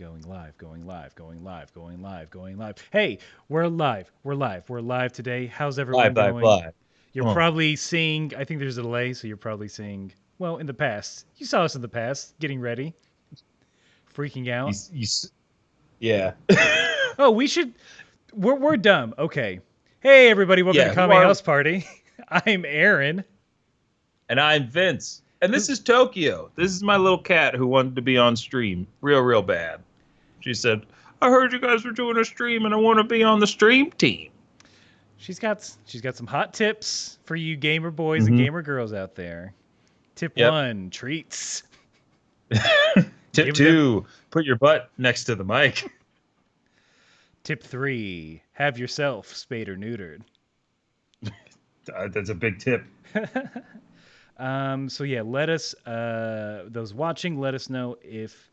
going live, going live, going live, going live, going live. Hey, we're live. We're live. We're live today. How's everyone Live, live, going? live. You're Come on. probably seeing, I think there's a delay, so you're probably seeing, well, in the past. You saw us in the past, getting ready, freaking You, out. you, yeah. Oh, we're dumb. Okay. Hey, everybody, welcome to Yeah. Who Kame are? House Party. I'm Aaron. And I'm Vince. And this Who? is Tokyo. This is my little cat who wanted to be on stream real bad. She said, I heard you guys were doing a stream and I want to be on the stream team. She's got some hot tips for you gamer boys and Mm-hmm. gamer girls out there. Tip Yep. one, treats. Tip Give them. two, put your butt next to the mic. Tip three, have yourself spayed or neutered. That's a big tip. So yeah, let us those watching, let us know if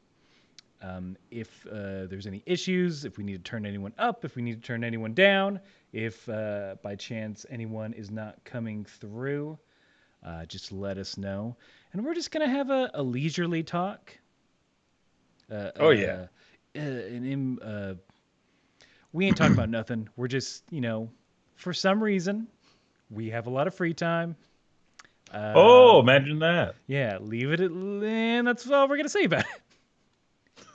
there's any issues, if we need to turn anyone up, if we need to turn anyone down, if by chance anyone is not coming through. Just let us know, and we're just gonna have a leisurely talk. Uh, Oh, yeah. uh, and we ain't talking about nothing. We're just, for some reason, we have a lot of free time. Oh, Uh, imagine that. yeah, leave it at, and that's all we're gonna say about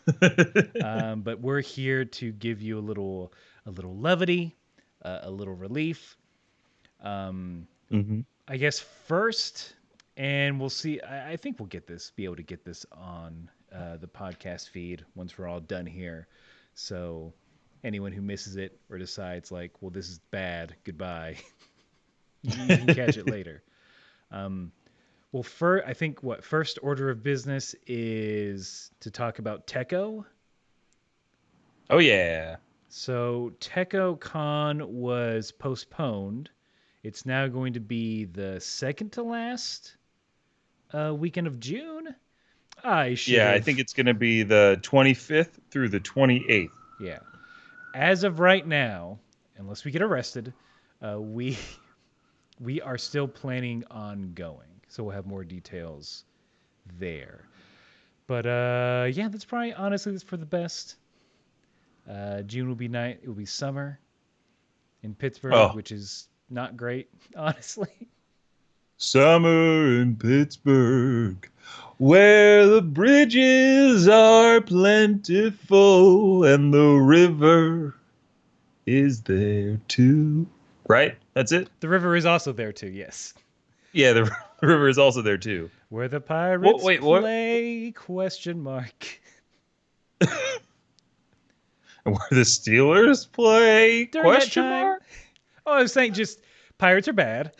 it. But we're here to give you a little levity, a little relief. Um, hmm I guess first, and we'll see. I think we'll be able to get this on the podcast feed once we're all done here. So anyone who misses it or decides like, well, this is bad, goodbye, you can catch it later. Um, well, I think what first order of business is to talk about Techo. Oh, yeah. So TechoCon was postponed. It's now going to be the second to last weekend of June. I should Yeah, I have. think it's going to be the 25th through the 28th. Yeah. As of right now, unless we get arrested, we we are still planning on going. So we'll have more details there. But yeah, that's probably honestly that's for the best. June will be night. It will be summer in Pittsburgh, Oh, which is not great, honestly. summer in Pittsburgh, where the bridges are plentiful and the river is there too. Right? That's it? The river is also there too. Yes. Yeah, the river is also there too. Where the What? pirates Wait, what? play? Question mark. Where the Steelers play? During that Question time, mark? oh, I was saying just pirates are bad.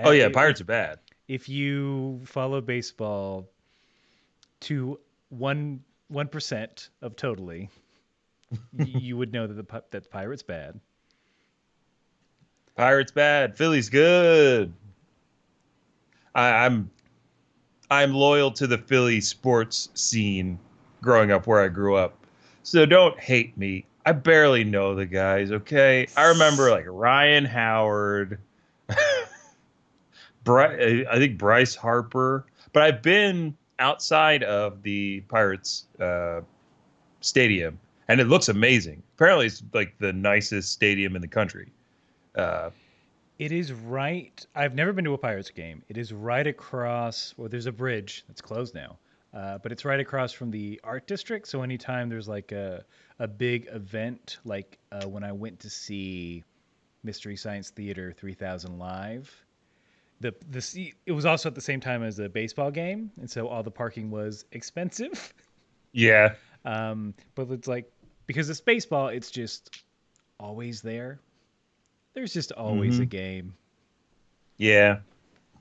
Oh yeah, If Pirates are bad. if you follow baseball to one percent of totally, you would know that that the pirates bad. Pirates bad. Philly's good. I, I'm I'm loyal to the Philly sports scene growing up where I grew up. So don't hate me. I barely know the guys, okay? I remember like Ryan Howard, I think Bryce Harper, but I've been outside of the Pirates stadium and it looks amazing. Apparently it's like the nicest stadium in the country. Uh, It is right. I've never been to a Pirates game. It is right across. Well, there's a bridge that's closed now, but it's right across from the art district. So anytime there's like a big event, like when I went to see Mystery Science Theater 3000 live, it was also at the same time as a baseball game, and so all the parking was expensive. yeah. But it's like because it's baseball, it's just always there. There's just always a hmm game. Yeah.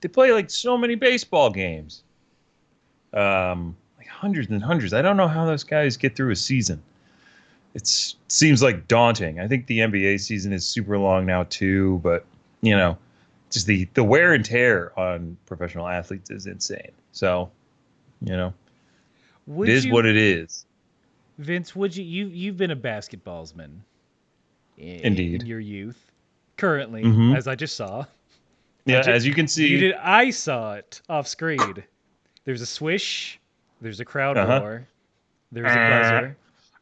They play like so many baseball games. Like hundreds and hundreds. I don't know how those guys get through a season. It seems like daunting. I think the NBA season is super long now too, but you know, just the wear and tear on professional athletes is insane. So, you know, it Would is what you, it is. Vince? Would you've been a basketballsman in Indeed. your youth? Currently, hmm as I just saw, Yeah, as you can see. I saw it off screen. There's a swish. There's a crowd Uh-huh. roar. There's a buzzer.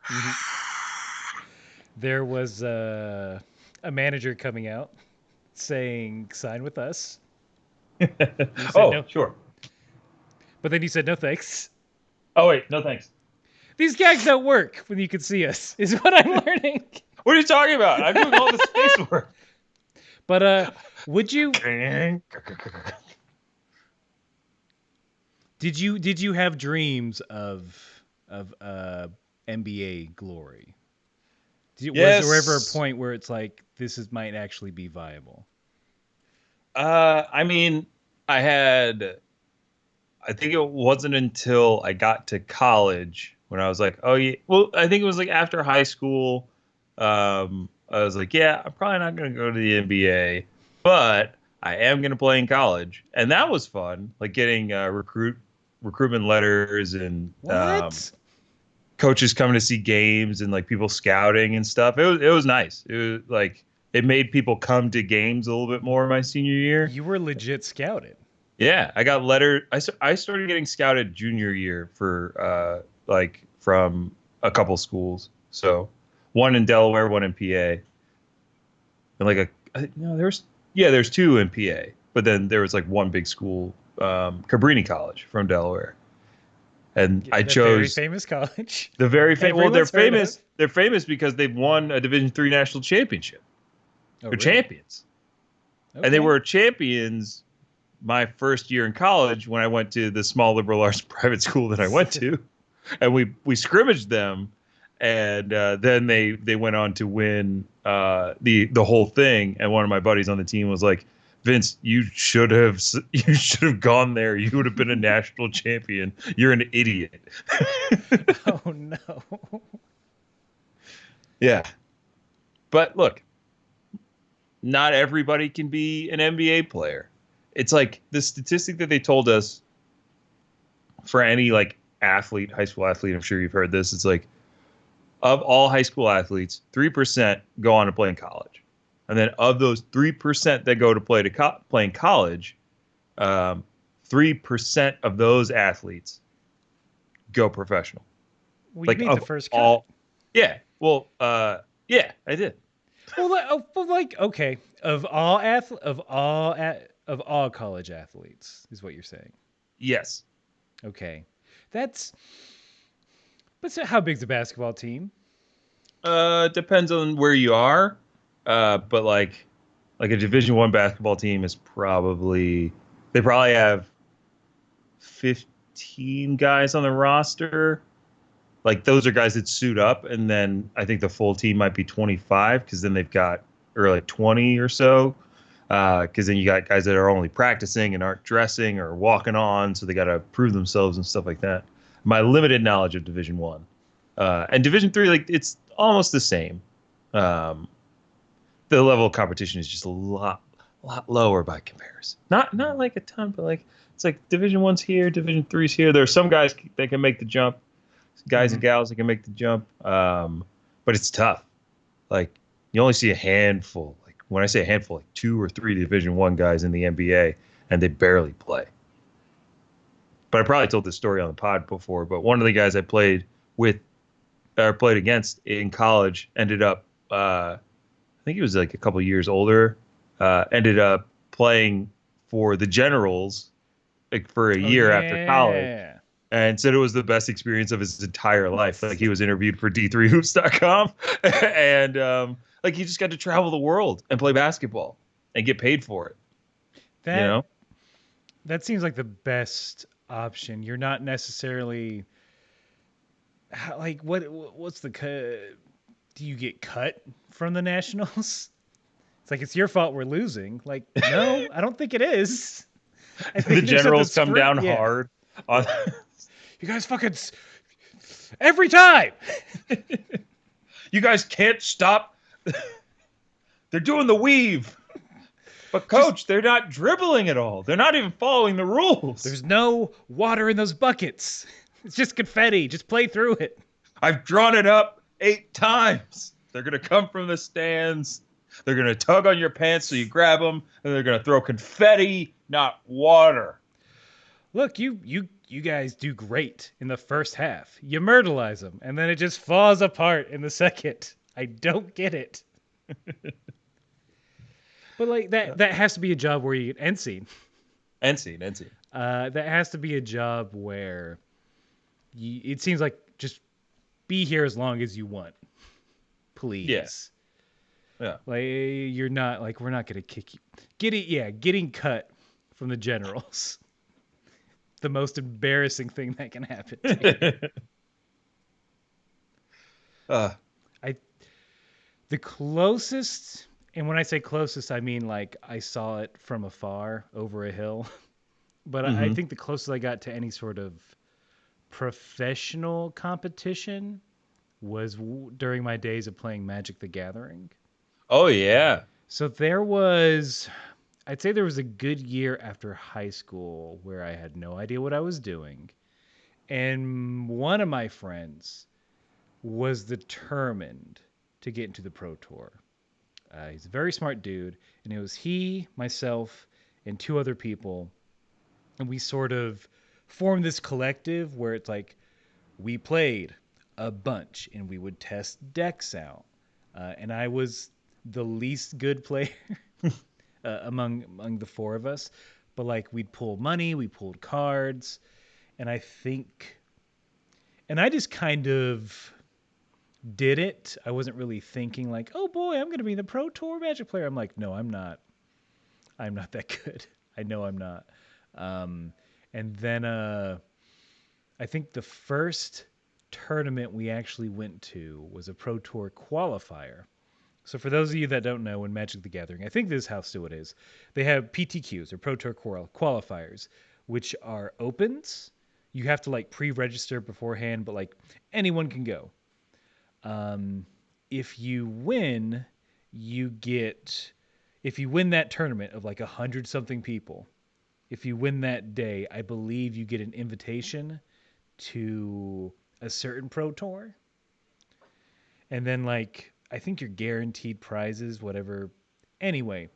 Mhm. There was a manager coming out saying, "Sign with us." He said Oh, no, sure. but then he said no thanks. Oh, wait. No, thanks. These gags don't work when you can see us, is what I'm learning. What are you talking about? I'm doing all the space work. But would you did you have dreams of NBA glory? Was there ever a Yes. point where it's like might actually be viable? I mean, I had, I think it wasn't until I got to college when I was like, oh, yeah. Well, I think it was like after high school. I was like, yeah, I'm probably not going to go to the NBA, but I am going to play in college. And that was fun, like getting recruitment letters and What? coaches coming to see games and like people scouting and stuff. It was nice. It was like it made people come to games a little bit more my senior year. You were legit scouted. Yeah, I got letter. I started getting scouted junior year for like from a couple schools. So one in Delaware, one in PA, and like there's yeah, there's two in PA, but then there was like one big school, Cabrini College from Delaware, and I The very chose famous college. the very well. They're Everyone's heard of. famous. They're famous because they've won a Division III national championship. Oh, They're really? champions, and they Okay. were champions my first year in college when I went to the small liberal arts private school that I went to, and we scrimmaged them, and then they went on to win the whole thing. And one of my buddies on the team was like, Vince, you should have gone there. You would have been a national champion. You're an idiot. Oh no. Yeah, but look, not everybody can be an NBA player. It's like the statistic that they told us for any like athlete, high school athlete, I'm sure you've heard this. It's like of all high school athletes, 3% go on to play in college. And then of those 3% that go to play in college, 3% of those athletes go professional. Well, you Like made the of first cut. all, yeah. Well, yeah, I did. Well, okay, of all college athletes is what you're saying. Yes. Okay, that's. But so how big's the basketball team? Depends on where you are. But like a Division I basketball team is they probably have 15 guys on the roster. Like those are guys that suit up, and then I think the full team might be 25 because then they've got or like 20 or so. Because then you got guys that are only practicing and aren't dressing or walking on, so they got to prove themselves and stuff like that. My limited knowledge of Division I, and Division III, like it's almost the same. Um, the level of competition is just a lot lower by comparison. Not like a ton, but like it's like Division I's here, Division III's here. There are some guys that can make the jump, guys Hmm. and gals that can make the jump, but it's tough. Like you only see a handful. Like when I say a handful, like two or three Division I guys in the NBA, and they barely play. But I probably told this story on the pod before. But one of the guys I played with or played against in college ended up. I think he was like a couple years older. Ended up playing for the Generals like for a Oh year after college, yeah. and said it was the best experience of his entire life. Like he was interviewed for D3Hoops.com, and like he just got to travel the world and play basketball and get paid for it. You That know? that seems like the best option. You're not necessarily what's the cut? Do you get cut from the Nationals? It's like it's your fault we're losing. Like, no, I don't think it is. I The think there's something Generals come screw. down Yeah, hard on. you guys every time. You guys can't stop. They're doing the weave. But Just coach, they're not dribbling at all. They're not even following the rules. there's no water in those buckets. It's just confetti. Just play through it. I've drawn it up 8 times. They're going to come from the stands. They're going to tug on your pants so you grab them, and they're going to throw confetti, not water. look, you guys do great in the first half. You myrtleize them, and then it just falls apart in the second. I don't get it. But like that has to be a job where you end scene. End scene, end scene. That has to be a job where it seems like just be here as long as you want, Yeah, please. yeah. Like you're not like we're not gonna kick you. Getting cut from the generals. The most embarrassing thing that can happen to you. uh, I the closest, and when I say closest, I mean like I saw it from afar over a hill. But I hmm think the closest I got to any sort of professional competition was during my days of playing Magic the Gathering. Oh yeah. So there was, I'd say there was a good year after high school where I had no idea what I was doing. And one of my friends was determined to get into the Pro Tour. He's a very smart dude. And it was he, myself, and two other people. And we sort of formed this collective where it's like we played a bunch and we would test decks out. And I was the least good player among the four of us. But like we'd pull money, we pulled cards, and I just kind of did it. I wasn't really thinking like, oh boy, I'm gonna be the Pro Tour Magic player. I'm like, no, I'm not. I'm not that good. I know I'm not. And then I think the first tournament we actually went to was a Pro Tour qualifier. So for those of you that don't know, in Magic the Gathering, I think this is how still it is. They have PTQs or Pro Tour qualifiers, which are opens. You have to like pre-register beforehand, but like anyone can go. Um, if you win, you get if you win that tournament of like 100 something people. If you win that day, I believe you get an invitation to a certain pro tour, and then like I think you're guaranteed prizes, whatever. Anyway,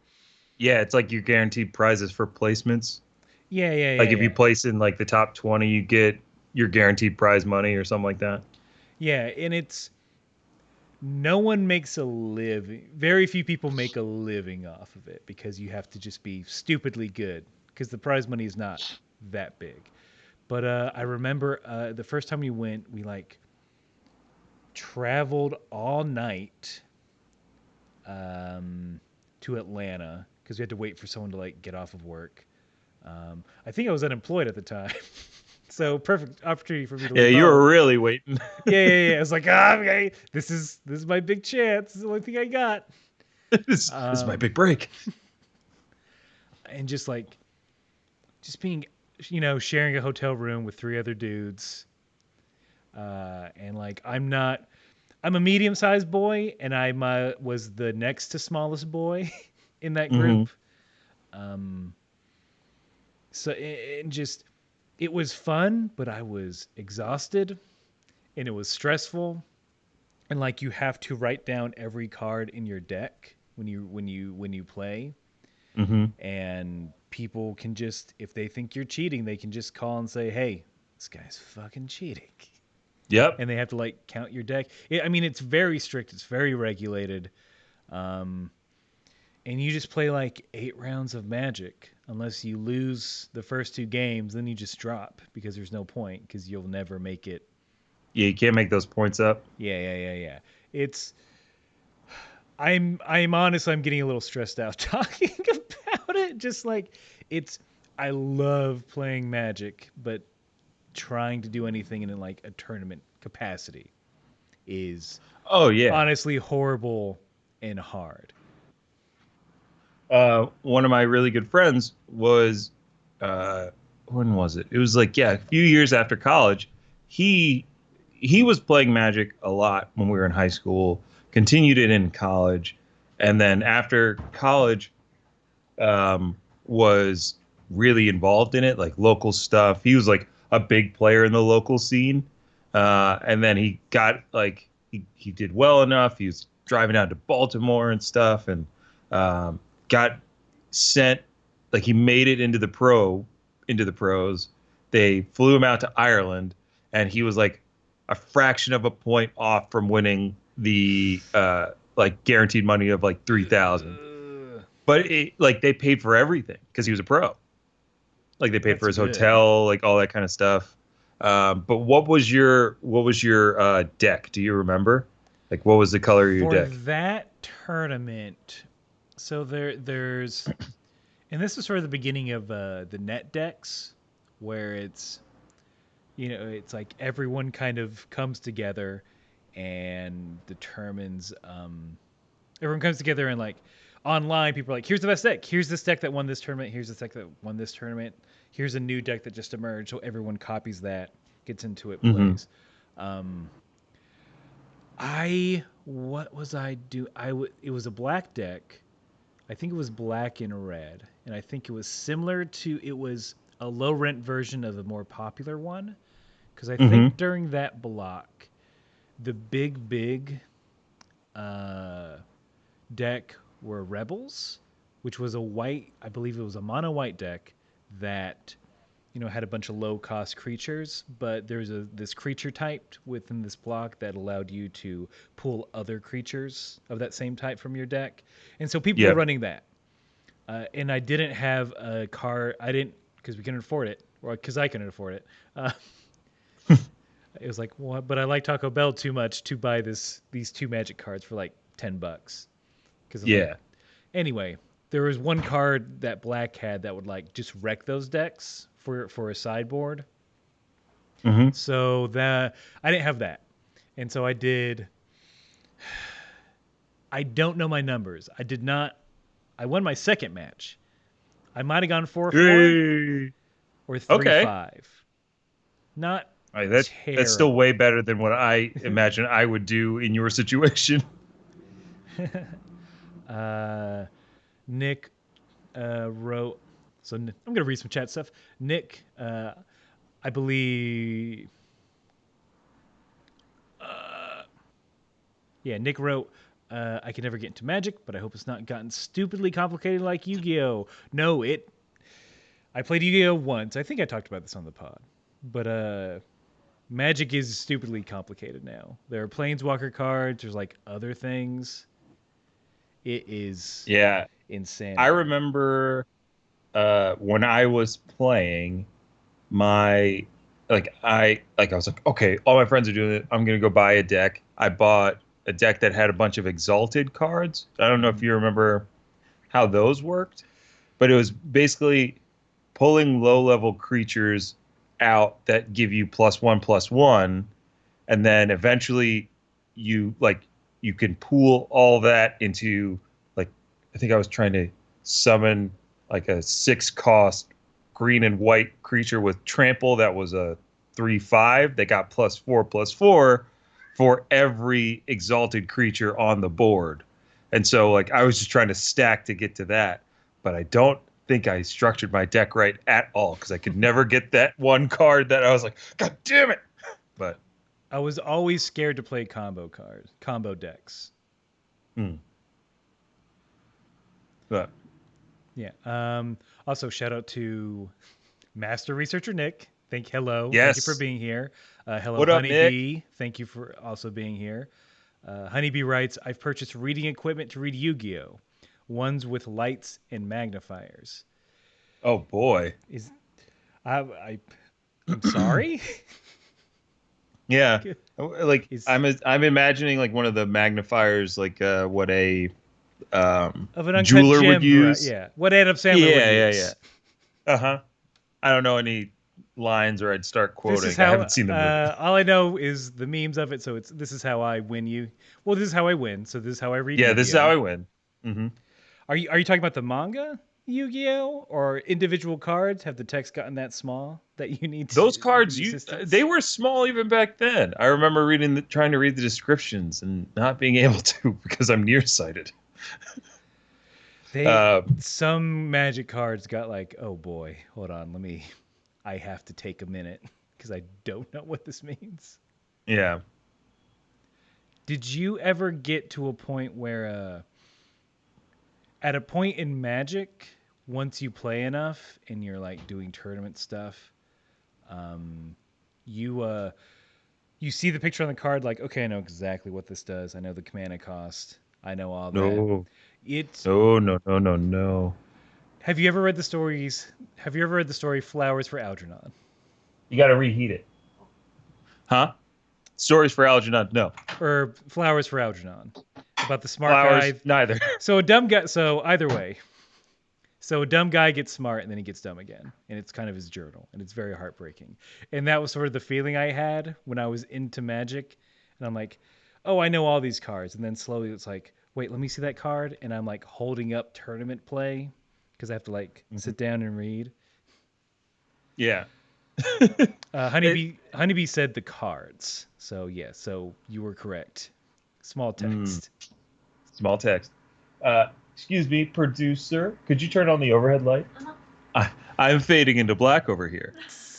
Yeah, it's like you're guaranteed prizes for placements. yeah, yeah, Like yeah, if you yeah, place in like the top 20, you get your guaranteed prize money or something like that. yeah, and it's no one makes a living. Very few people make a living off of it because you have to just be stupidly good because the prize money is not that big. But I remember the first time we went, we like traveled all night um, to Atlanta because we had to wait for someone to like get off of work. I think I was unemployed at the time, so perfect opportunity for me to Yeah, leave you home. were really waiting. Yeah, yeah, yeah. I was like, ah, okay, this is my big chance. This is the only thing I got. This is my Um, big break. and just being, sharing a hotel room with three other dudes. And like, I'm a medium sized boy, and I was the next to smallest boy in that hmm group. Um, so it was fun, but I was exhausted and it was stressful. And like you have to write down every card in your deck when you play, hmm and people can just if they think you're cheating, they can just call and say, "Hey, this guy's fucking cheating." Yep. And they have to like count your deck. I mean, it's very strict. It's very regulated. Um, and you just play like 8 rounds of Magic. Unless you lose the first two games, then you just drop because there's no point because you'll never make it. Yeah, you can't make those points up. Yeah, yeah, yeah, yeah. It's I'm honest. I'm getting a little stressed out talking about it. Just like it's, I love playing Magic, but trying to do anything in like a tournament capacity is Oh yeah. honestly horrible and hard. One of my really good friends was, uh, when was it? It was like, yeah, a few years after college. He he was playing Magic a lot when we were in high school. Continued it in college, and then after college, was really involved in it, like local stuff. He was like a big player in the local scene, and then he got like he did well enough. He was driving out to Baltimore and stuff, and got sent, like he made it into the pros, they flew him out to Ireland, and he was like a fraction of a point off from winning the like guaranteed money of like 3,000. But like they paid for everything because he was a pro. Like they paid for That's his good. hotel, like all that kind of stuff. But what was your deck? Do you remember? Like what was the color of your For deck? that tournament, so there's and this is sort of the beginning of the net decks, where it's like everyone kind of comes together and determines everyone comes together and like online people are like, here's the best deck, here's this deck that won this tournament, here's this deck that won this tournament, here's a new deck that just emerged, so everyone copies that, gets into it, Hmm. plays. um I what was I do it was a black deck. I think it was black and red, and I think it was similar to, it was a low rent version of the more popular one, because I Hmm. think during that block, the big uh, deck were Rebels, which was a white, I believe it was a mono white deck that had a bunch of low cost creatures, but there's this creature type within this block that allowed you to pull other creatures of that same type from your deck, and so people were Yeah. running that. And I didn't have a car. I didn't, because we couldn't afford it, or because I couldn't afford it. Uh, it was like, what? But I like Taco Bell too much to buy these two Magic cards for like $10. Because I'm like, Yeah. anyway, there was one card that Black had that would like just wreck those decks for a sideboard. Hmm. So that I didn't have that, and so I did. I don't know my numbers. I did not. I won my second match. I might have gone 4-4 Hey. or Okay. 3-5. Not All right, that's still way terrible. better than what I imagine I would do in your situation. uh, Nick wrote. So I'm going to read some chat stuff. Nick, I believe. Uh, yeah, Nick wrote. I can never get into Magic, but I hope it's not gotten stupidly complicated like Yu-Gi-Oh. No, it. I played Yu-Gi-Oh once. I think I talked about this on the pod, but Magic is stupidly complicated now. There are Planeswalker cards. There's like other things. It is Yeah. I insanity. remember when I was playing my I was like, okay, all my friends are doing it. I'm gonna go buy a deck. I bought a deck that had a bunch of exalted cards. I don't know if Mm-hmm. you remember how those worked, but it was basically pulling low level creatures out that give you +1/+1, and then eventually you like you can pool all that into like I think I was trying to summon like a 6 cost green and white creature with trample that was a 3/5 that got +4/+4 for every exalted creature on the board. And so like I was just trying to stack to get to that, but I don't think I structured my deck right at all because I could never get that one card that I was like, God damn it. But I was always scared to play combo decks. hmm. But Yeah. Also, shout out to Master Researcher Nick. Thank you for yes. being here. Hello, What up, Nick? Honeybee. Thank you for also being here. Honeybee writes, I've purchased reading equipment to read Yu-Gi-Oh! Ones with lights and magnifiers. Oh boy. Is I'm sorry? Yeah. Like Is I'm imagining like one of the magnifiers like what a of an uncut jeweler would gem variety. use. Yeah. What Adam Sandler would Yeah, yeah, yeah. use. Uh-huh. I don't know any lines or I'd start This is quoting. I how haven't seen the movie. all I know is the memes of it. So it's this is how I win you. Well, this is how I win. So this is how I read Yeah, this is how Yu-Gi-Oh. I win. Hmm. Are you talking about the manga Yu-Gi-Oh or individual cards? Have the text gotten that small that you need Those the cards they assistance? were small even back then. I remember trying to read the descriptions and not being able to because I'm nearsighted. They Uh, some magic cards got like, oh boy, hold on, let me. I have to take a minute because I don't know what this means. yeah. Did you ever get to a point where, at a point in Magic, once you play enough and you're like doing tournament stuff, You you see the picture on the card, like, okay, I know exactly what this does. I know the mana cost. I know all that. No, It. no, no, no, no, no. Have you ever read the stories? Have you ever read the story Flowers for Algernon? You got to reheat it. Huh? Stories for Algernon? No. Or Flowers for Algernon? About the smart Flowers? guy. Neither. So a dumb guy. So either way. So a dumb guy gets smart and then he gets dumb again. And it's kind of his journal. And it's very heartbreaking. And that was sort of the feeling I had when I was into Magic. And I'm like, oh, I know all these cards. And then slowly it's like, wait, let me see that card. And I'm like holding up tournament play because I have to like Mhm. sit down and read. Yeah. It, Honeybee said the cards. So yeah, so you were correct. Small mm, text. small text. Excuse me, producer. Could you turn on the overhead light? I'm fading into black over here.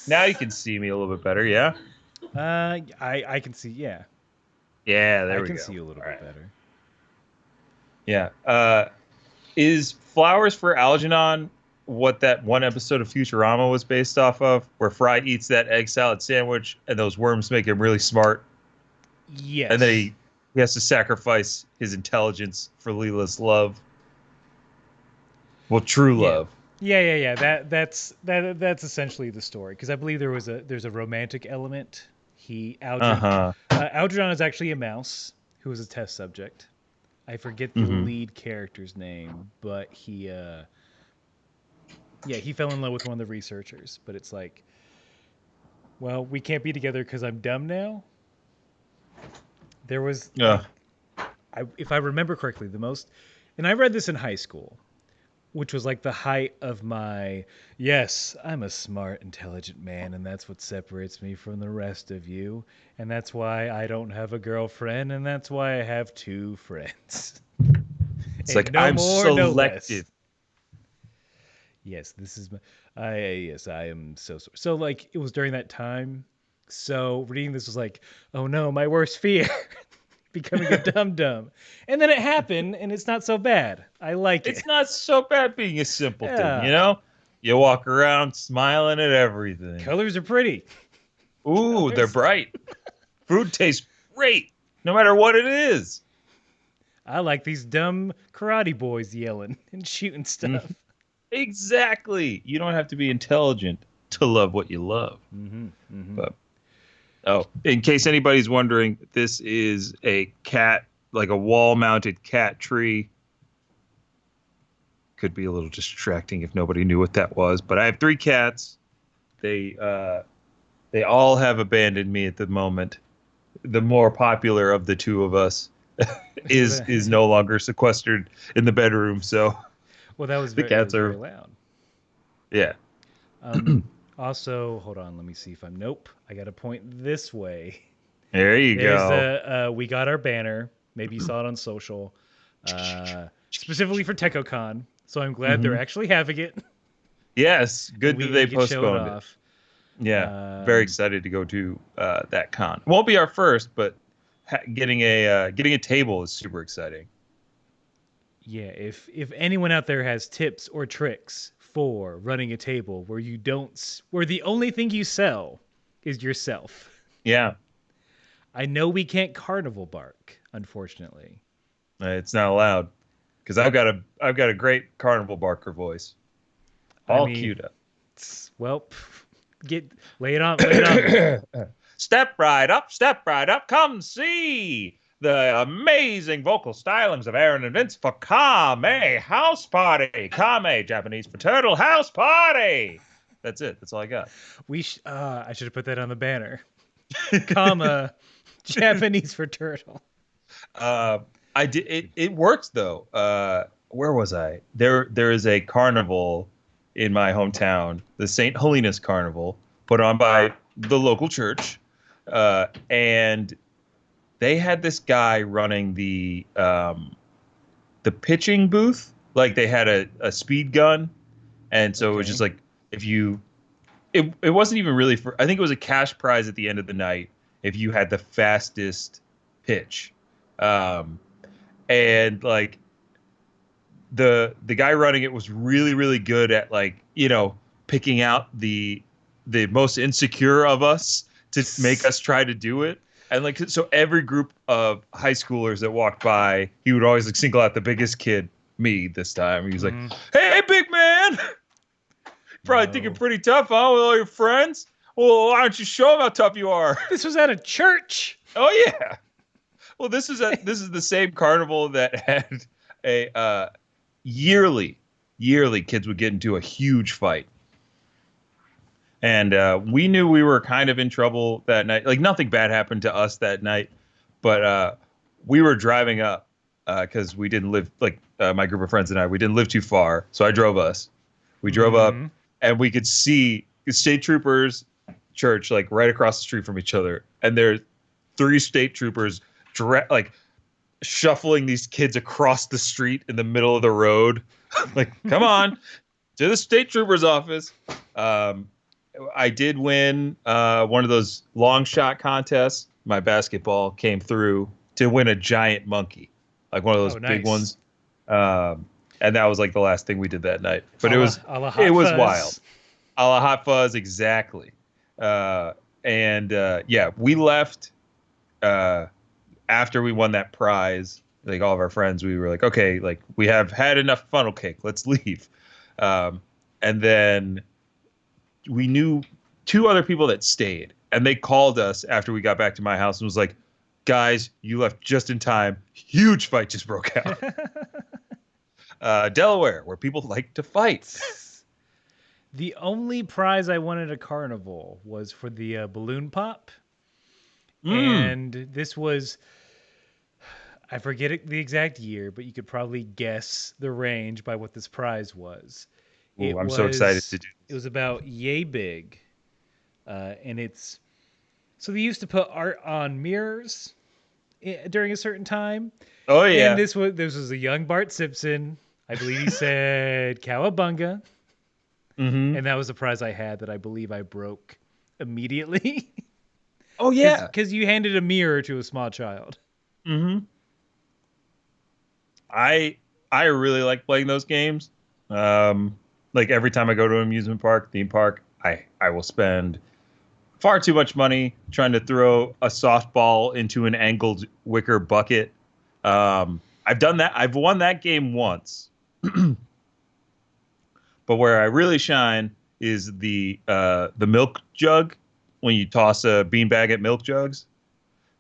Now you can see me a little bit better. Yeah. I can see. Yeah, Yeah. I There we can go. see you a little All bit right. better. Yeah. Is Flowers for Algernon what that one episode of Futurama was based off of, where Fry eats that egg salad sandwich and those worms make him really smart, and then Yes. he has to sacrifice his intelligence for Leela's love? Well, true Yeah. love. Yeah. That's essentially the story because I believe there's a romantic element. Uh huh. Algernon is actually a mouse who was a test subject. I forget the Mm-hmm. lead character's name, but he fell in love with one of the researchers. But it's like, well, we can't be together because I'm dumb now. There was Yeah. if I remember correctly, and I read this in high school, which was like the height of my, yes, I'm a smart, intelligent man, and that's what separates me from the rest of you, and that's why I don't have a girlfriend, and that's why I have two friends, It's and like no I'm more, no less. selective. Yes, this is my, I am so sorry. So like it was during that time. So reading this was like, oh no, my worst fear, becoming a dum dum, and then it happened, and it's not so bad. I like it. It's not so bad being a simpleton, you Yeah, know? You walk around smiling at everything. colors are pretty. Ooh, they're Colors. bright. Food tastes great, no matter what it is. I like these dumb karate boys yelling and shooting Mhm. stuff. Exactly. You don't have to be intelligent to love what you love. Mm-hmm. Mm-hmm. But oh, in case anybody's wondering, this is a cat, like a wall-mounted cat tree. Could be a little distracting if nobody knew what that was, but I have three cats. They all have abandoned me at the moment. The more popular of the two of us is no longer sequestered in the bedroom, so Well, the that cats was very are, loud. yeah. Also, hold on, let me see if I'm. Nope, I got to point this way. There you There's go. we got our banner. Maybe you saw it on social, specifically for TechoCon. So I'm glad they're Hmm. actually having it, Yes, and good that they we can show it postponed it. off. Yeah, very Um, excited to go to that con. Won't be our first, but getting a table is super exciting. yeah, if anyone out there has tips or tricks for running a table where where the only thing you sell is yourself. Yeah, I know we can't carnival bark, unfortunately. it's not allowed because I've got a great Carnival Barker voice, I all mean, queued up. well, get lay it on me. Step right up, come see the amazing vocal stylings of Aaron and Vince for Kame House Party. Kame, Japanese for turtle house party. That's it. That's all I got. I should have put that on the banner. Comma Japanese for turtle. Uh, I did it. It works though. Where was I? There is a carnival in my hometown, the Saint Holiness Carnival, put on by the local church, and they had this guy running the pitching booth. Like they had a speed gun, and so it was just Okay. like if you, it wasn't even really for. I think it was a cash prize at the end of the night if you had the fastest pitch. Um, and like the guy running it was really good at, like, picking out the most insecure of us to make us try to do it. And like, so every group of high schoolers that walked by, he would always like single out the biggest kid, me this time. He was like, "Hey, big man, probably think you're pretty tough, huh, with all your friends? Well, why don't you show them how tough you are?" This was at a church. Oh yeah. Well, this is the same carnival that had a yearly kids would get into a huge fight. And we knew we were kind of in trouble that night. Like nothing bad happened to us that night, but we were driving up because we didn't live my group of friends and I. We didn't live too far, so I drove us. We drove up, and we could see the state troopers church like right across the street from each other, and there's 3 state troopers like shuffling these kids across the street in the middle of the road. Like, come on to the state trooper's office. I did win one of those long shot contests. My basketball came through to win a giant monkey, like one of those big ones. And that was like the last thing we did that night. But it was wild. A la Hot Fuzz, exactly. Yeah, we left after we won that prize. Like all of our friends, we were like, okay, like we have had enough funnel cake. Let's leave. And then we knew 2 other people that stayed, and they called us after we got back to my house and was like, "Guys, you left just in time. Huge fight just broke out." Delaware, where people like to fight. The only prize I won at a carnival was for the balloon pop. And this was, I forget the exact year, but you could probably guess the range by what this prize was. Ooh, I'm so excited to do this. It was about yay big. And it's, so they used to put art on mirrors during a certain time. Oh, yeah. And this was a young Bart Simpson. I believe he said Cowabunga. And that was the prize I had that I believe I broke immediately. Oh, yeah. Because you handed a mirror to a small child. I really like playing those games. Like every time I go to an amusement park, theme park, I will spend far too much money trying to throw a softball into an angled wicker bucket. I've done that. I've won that game once. But where I really shine is the milk jug, when you toss a beanbag at milk jugs,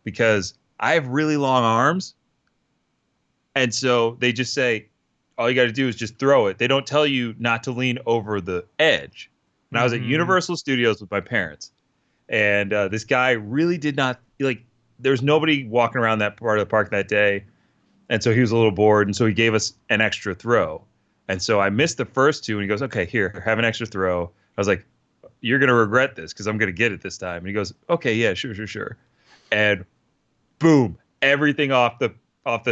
because I have really long arms. And so they just say, all you got to do is just throw it. They don't tell you not to lean over the edge. And I was at Universal Studios with my parents. And this guy really did not, like, there was nobody walking around that part of the park that day. And so he was a little bored. And so he gave us an extra throw. And so I missed the first 2. And he goes, okay, here, have an extra throw. I was like, you're going to regret this because I'm going to get it this time. And he goes, okay, yeah, sure. And boom, everything off the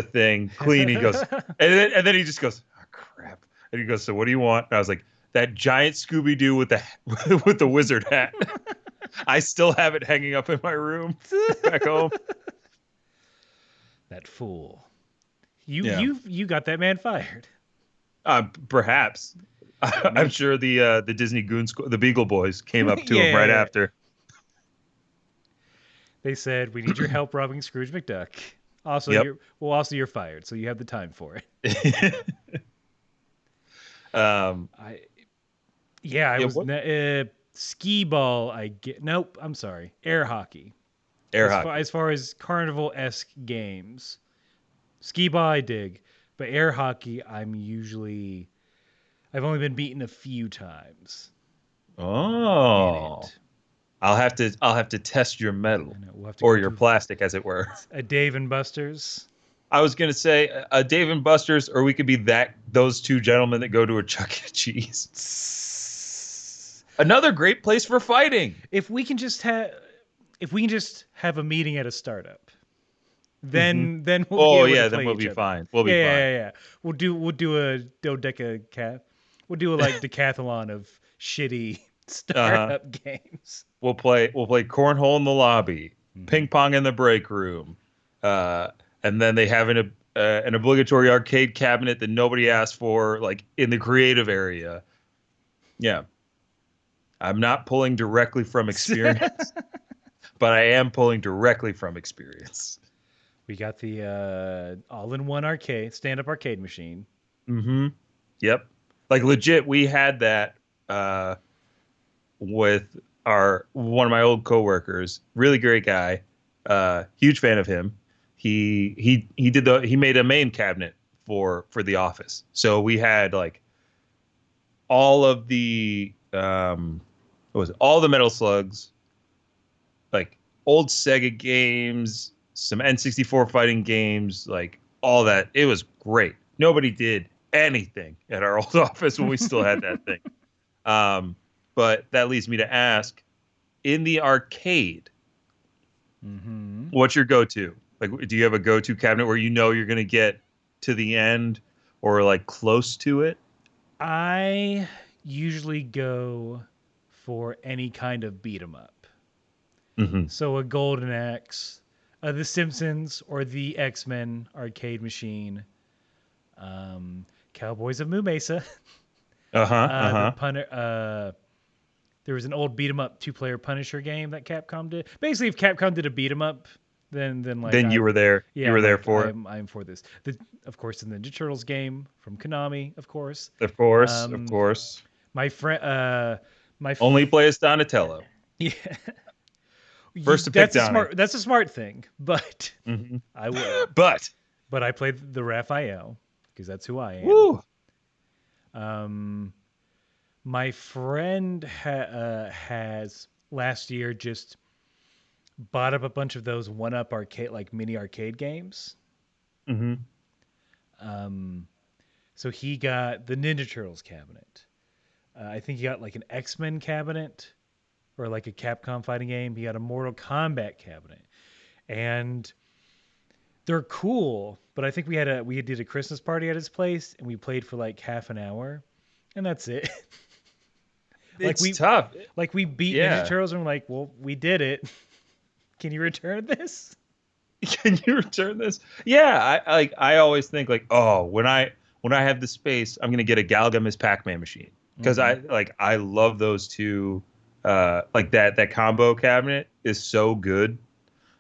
thing, clean. He goes, and then he just goes, oh, crap. And he goes, so what do you want? And I was like, that giant Scooby-Doo with the wizard hat. I still have it hanging up in my room back home. That fool. You got that man fired. Perhaps. I'm sure the Disney Goons, the Beagle Boys, came up to him right after. They said, "We need your help robbing Scrooge McDuck." Also, you're fired, so you have the time for it. I was skee ball. Nope. I'm sorry. Air hockey. As far as carnival-esque games, skee ball I dig, but air hockey I've only been beaten a few times. Oh. I'll have to test your metal, or your plastic, as it were. A Dave and Buster's. I was gonna say a Dave and Buster's, or we could be those 2 gentlemen that go to a Chuck E. Cheese. Another great place for fighting. If we can just have a meeting at a startup, then we'll be fine. We'll be fine. Yeah. We'll do a decathlon of shitty startup games. We'll play cornhole in the lobby, ping pong in the break room, and then they have an obligatory arcade cabinet that nobody asked for, like in the creative area. Yeah, I'm not pulling directly from experience, but I am pulling directly from experience. We got the all-in-one arcade, stand-up arcade machine. Mm-hmm. Yep. Like legit, we had that uh, with our one of my old coworkers. Really great guy. Huge fan of him. He made a main cabinet for the office. So we had like all of the what was it? All the Metal Slugs, like old Sega games, some N64 fighting games, like all that. It was great. Nobody did anything at our old office when we still had that thing. Um, but that leads me to ask, in the arcade, Mm-hmm. what's your go-to? Like, do you have a go-to cabinet where you know you're going to get to the end or like close to it? I usually go for any kind of beat 'em up. Hmm. So a Golden Axe, The Simpsons, or the X-Men arcade machine. Cowboys of Moo Mesa. Uh-huh. Uh-huh. There was an old beat 'em up two-player Punisher game that Capcom did. Basically, if Capcom did a beat 'em up, then like Then you were there. You yeah, were there like for it. I'm for this. Of course, the Ninja Turtles game from Konami, of course. Of course. Of Um, course. my friend, my Only f- play as Donatello. yeah, First to pick Donnie. that's a smart thing, but Hmm. I would. But But I played the Raphael because that's who I am. woo. Um, my friend has last year just bought up a bunch of those one-up arcade, like mini arcade games. Hmm. Um, so he got the Ninja Turtles cabinet. I think he got like an X-Men cabinet or like a Capcom fighting game. He got a Mortal Kombat cabinet, and they're cool. But I think we did a Christmas party at his place, and we played for like half an hour, and that's it. like It's we tough. like we beat Ninja Yeah. Turtles, and we're like, well, we did it. Can you return this? Can you return this? Yeah, I always think like, oh, when I have the space, I'm gonna get a Galaga Miss Pac-Man machine because Mm-hmm. I love those two. Like that combo cabinet is so good.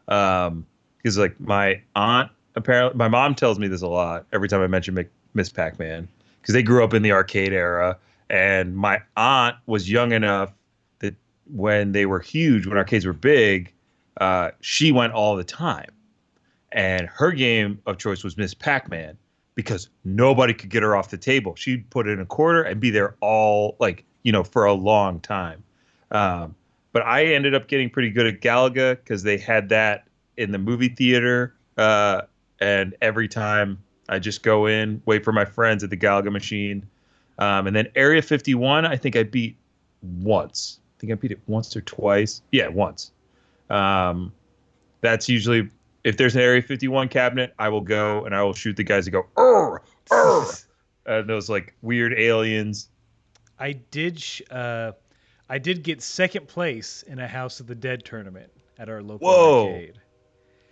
Because like my aunt, apparently my mom tells me this a lot every time I mention Miss Pac-Man because they grew up in the arcade era, and my aunt was young enough that when they were huge, when arcades were big, she went all the time, and her game of choice was Miss Pac-Man because nobody could get her off the table. She'd put in a quarter and be there all like for a long time. Um, but I ended up getting pretty good at Galaga because they had that in the movie theater, and every time I just go in, wait for my friends at the Galaga machine, and then Area 51. I think I beat once. I think I beat it once or twice. Yeah, once. Um, that's usually if there's an Area 51 cabinet, I will go and I will shoot the guys that go, those like weird aliens. I did. I did get second place in a House of the Dead tournament at our local Whoa, arcade.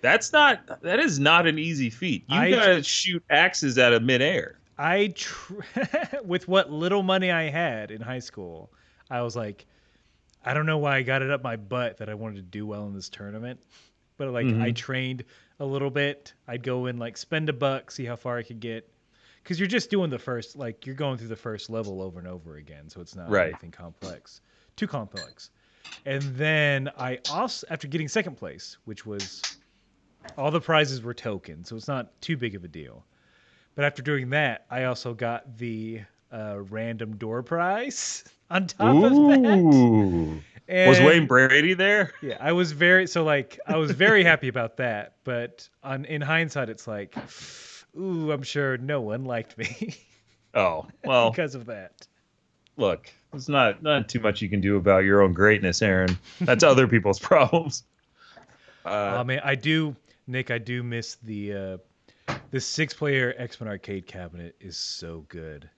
that is not an easy feat. You I gotta shoot axes out of midair. I with what little money I had in high school, I was like, I don't know why I got it up my butt that I wanted to do well in this tournament, but like I Hmm. trained a little bit. I'd go in like spend a buck, see how far I could get, because you're just doing the first, like you're going through the first level over and over again, so it's not Right. anything complex, too complex. And then I also, after getting second place, which was all the prizes were tokens, so it's not too big of a deal. But after doing that, I also got the random door prize on top of that. Ooh. Was Wayne And Brady there? yeah, I was very happy about that. But in hindsight, it's like, ooh, I'm sure no one liked me Oh, well, because of that. look, there's not too much you can do about your own greatness, Aaron. That's other people's problems. Uh, Oh man, Nick. I do miss the 6-player X-Men arcade cabinet is so good.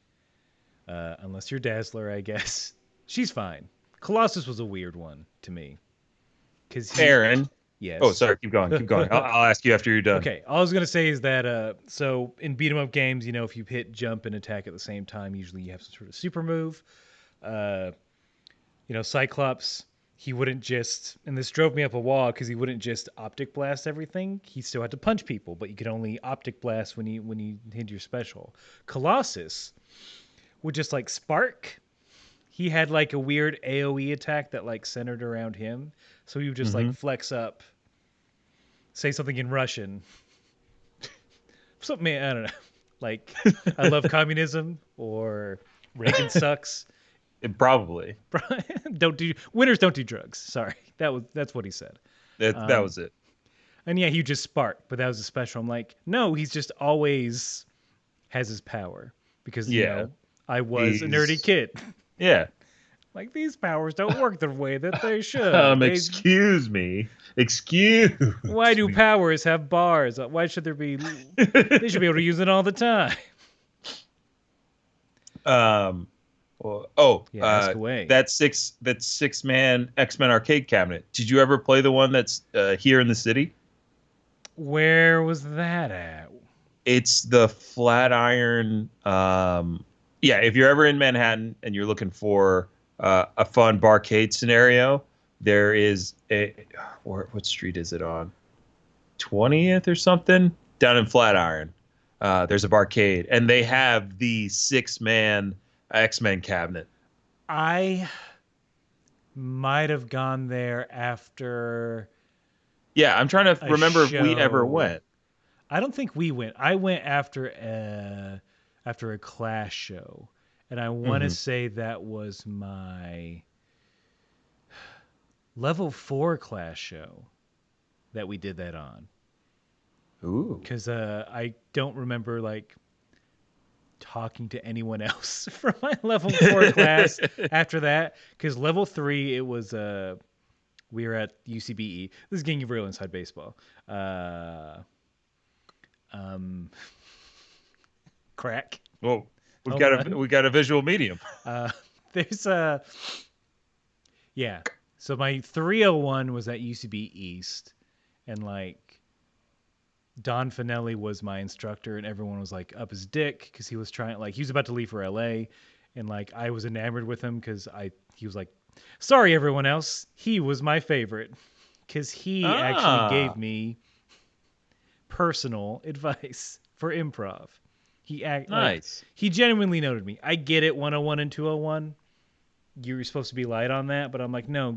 Unless you're Dazzler, I guess. She's fine. Colossus was a weird one to me because Aaron. Oh, yes. sorry. Keep going. Keep going. I'll ask you after you're done. Okay, all I was gonna say is that so in beat 'em up games, if you hit jump and attack at the same time, usually you have some sort of super move. Uh, Cyclops, he wouldn't just, and this drove me up a wall because he wouldn't just optic blast everything. He still had to punch people, but you could only optic blast when you hit your special. Colossus would just like spark. He had like a weird AoE attack that like centered around him. So he would just like Mm-hmm. flex up, say something in Russian. Something, I don't know. Like, I love communism or Reagan sucks. Probably. Winners don't do drugs. Sorry. That's what he said. That was it. And yeah, he just spark, but that was a special. I'm like, no, he's just always has his power because Yeah. I was a nerdy He's kid. Yeah. Like these powers don't work the way that they should. Excuse me. Excuse Why do me. powers have bars? Why should there be? They should be able to use it all the time. Yeah, ask away. That six man X-Men arcade cabinet. Did you ever play the one that's here in the city? Where was that at? It's the Flatiron. Yeah, if you're ever in Manhattan and you're looking for a fun barcade scenario, there is what street is it on? 20th or something down in Flatiron. There's a barcade, and they have the 6-man X-Men cabinet. I might have gone there after. Yeah, I'm trying to remember if we ever show. went. I don't think we went. I went after a Clash show, and I want to Mhm. say that was my level 4 Clash show that we did that on. Ooh. Because I don't remember like talking to anyone else from my level 4 class after that. Because level 3, it was we were at UCBE. This is getting real inside baseball. Crack. Well, Hold on. we got a visual medium. There's a yeah. So my 301 was at UCB East, and like Don Finelli was my instructor, and everyone was like up his dick because he was he was about to leave for LA, and like I was enamored with him because he was like, sorry everyone else, he was my favorite because he actually gave me personal advice for improv. Nice. He genuinely noted me. I get it, 101 and 201. You're supposed to be light on that, but I'm like, no,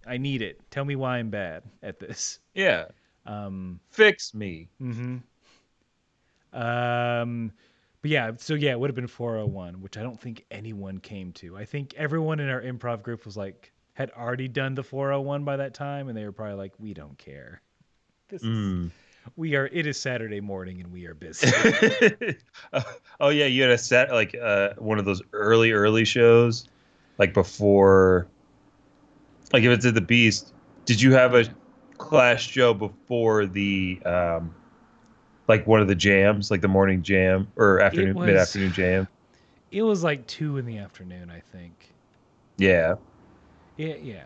I need it. Tell me why I'm bad at this. Yeah. Fix me. Mm-hmm. But yeah, so yeah, it would have been 401, which I don't think anyone came to. I think everyone in our improv group was like, had already done the 401 by that time, and they were probably like, we don't care. It is Saturday morning and we are busy. Oh yeah, you had a set like one of those early shows, like before, like if it's at the Beast. Did you have a Clash show before the like one of the jams, like the morning jam or mid afternoon jam? It was like 2 in the afternoon, I think. Yeah. Yeah.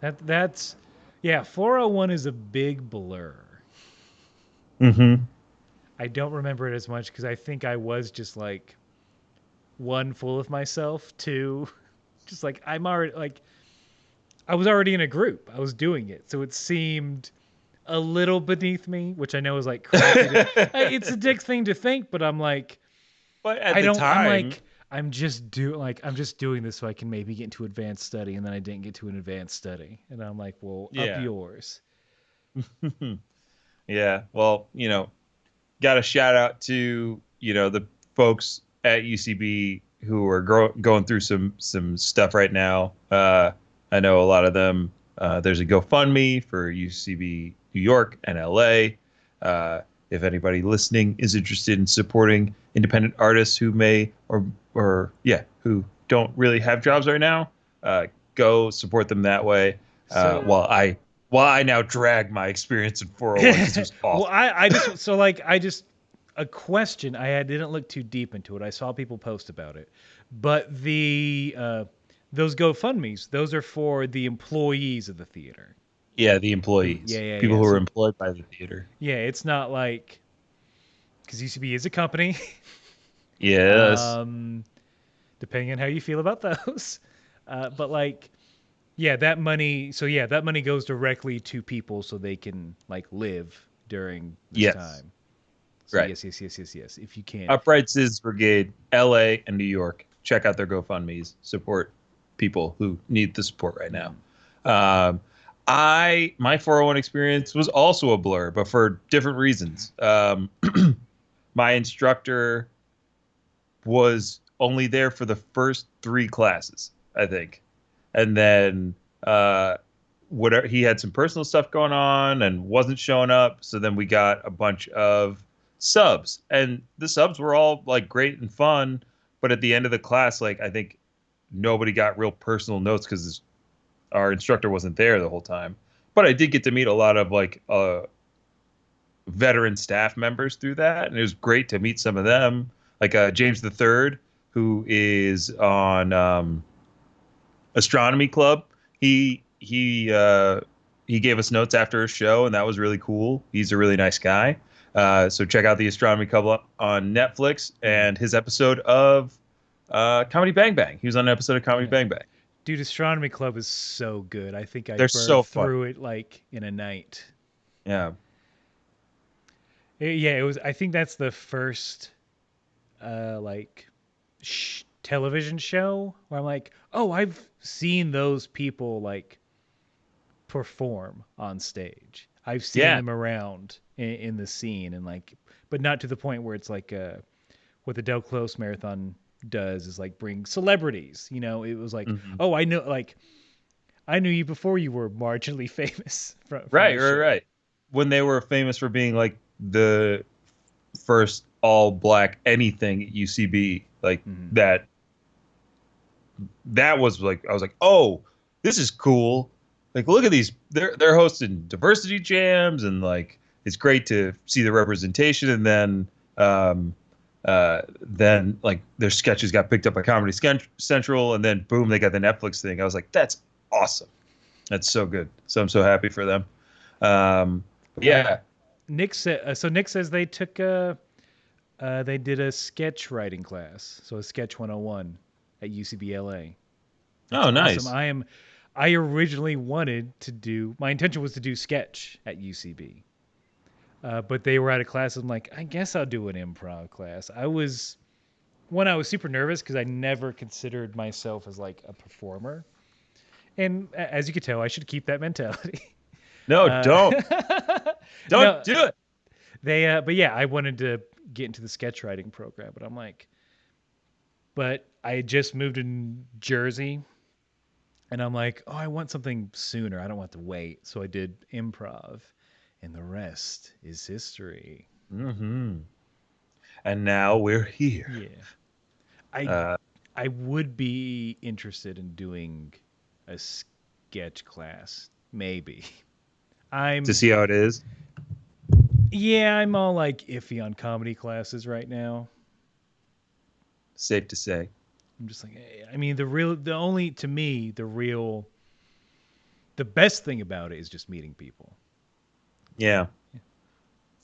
That's 401 is a big blur. Mm-hmm. I don't remember it as much because I think I was just like 1, full of myself, 2, just like I was already in a group. I was doing it, so it seemed a little beneath me, which I know is like crappy. It's a dick thing to think, but I'm like, But at the time, I'm like, I'm just doing this so I can maybe get into advanced study, and then I didn't get to an advanced study, and I'm like, well, up yours. Yeah. Well, got a shout out to the folks at UCB who are going through some stuff right now. I know a lot of them. There's a GoFundMe for UCB New York and LA. If anybody listening is interested in supporting independent artists who may who don't really have jobs right now, go support them that way. While I now drag my experience in 401 because it was awful. Well, I just a question. I didn't look too deep into it. I saw people post about it, but those GoFundMes, those are for the employees of the theater. Yeah, the employees. People who are employed by the theater. Yeah, it's not like because UCB is a company. Yes. Depending on how you feel about those. But like, yeah, that money. So yeah, that money goes directly to people so they can like live during this Yes. time. So Right. yes, yes, yes, yes, yes. If you can't, Upright Citizens Brigade, LA and New York. Check out their GoFundMe's. Support people who need the support right now. mm, Um, my 401 experience was also a blur, but for different reasons. My instructor was only there for the first three classes, I think, and then whatever he had some personal stuff going on and wasn't showing up. So then we got a bunch of subs, and the subs were all like great and fun. But at the end of the class, like I think nobody got real personal notes because our instructor wasn't there the whole time. But I did get to meet a lot of like veteran staff members through that, and it was great to meet some of them, like James the Third, who is on astronomy club. He gave us notes after a show, and that was really cool. He's a really nice guy. So check out the astronomy club on Netflix mm, and his episode of Comedy Bang Bang. He was on an episode of Comedy yeah. Bang Bang. Dude, Astronomy Club is so good. I think I They're burned so funny. through it like in a night. Yeah. Yeah, it was. I think that's the first like television show where I'm like, oh, I've seen those people like perform on stage. I've seen Yeah. them around in the scene and like, but not to the point where it's like what the Del Close Marathon does is like bring celebrities. You know, it was like, Hmm. oh, I know, like I knew you before you were marginally famous from Right, this right, show. right. When they were famous for being like the first all black anything at UCB, like Hmm. that was like I was like, oh, this is cool. Like, look at these. They're hosting diversity jams, and like it's great to see the representation. And then like their sketches got picked up by Central, and then boom, they got the Netflix thing. I was like, that's awesome. That's so good. So I'm so happy for them. Uh, Yeah. Nick said so. Nick says they did a sketch writing class, so a sketch 101 at UCBLA. That's Oh, awesome. nice. I originally wanted to do. My intention was to do sketch at UCB, but they were out of class. I'm like, I guess I'll do an improv class. I was super nervous because I never considered myself as like a performer, and as you could tell, I should keep that mentality. No, Uh, don't no, do it. but yeah, I wanted to get into the sketch writing program, but I'm like, but I had just moved in Jersey, and I'm like, oh, I want something sooner. I don't want to wait. So I did improv, and the rest is history. Hmm. And now we're here. Yeah. I Uh, I would be interested in doing a sketch class, maybe. to I'm see how it is. yeah, I'm all like iffy on comedy classes right now. Safe to say. I'm just like, I mean, the only to me, the best thing about it is just meeting people. Yeah.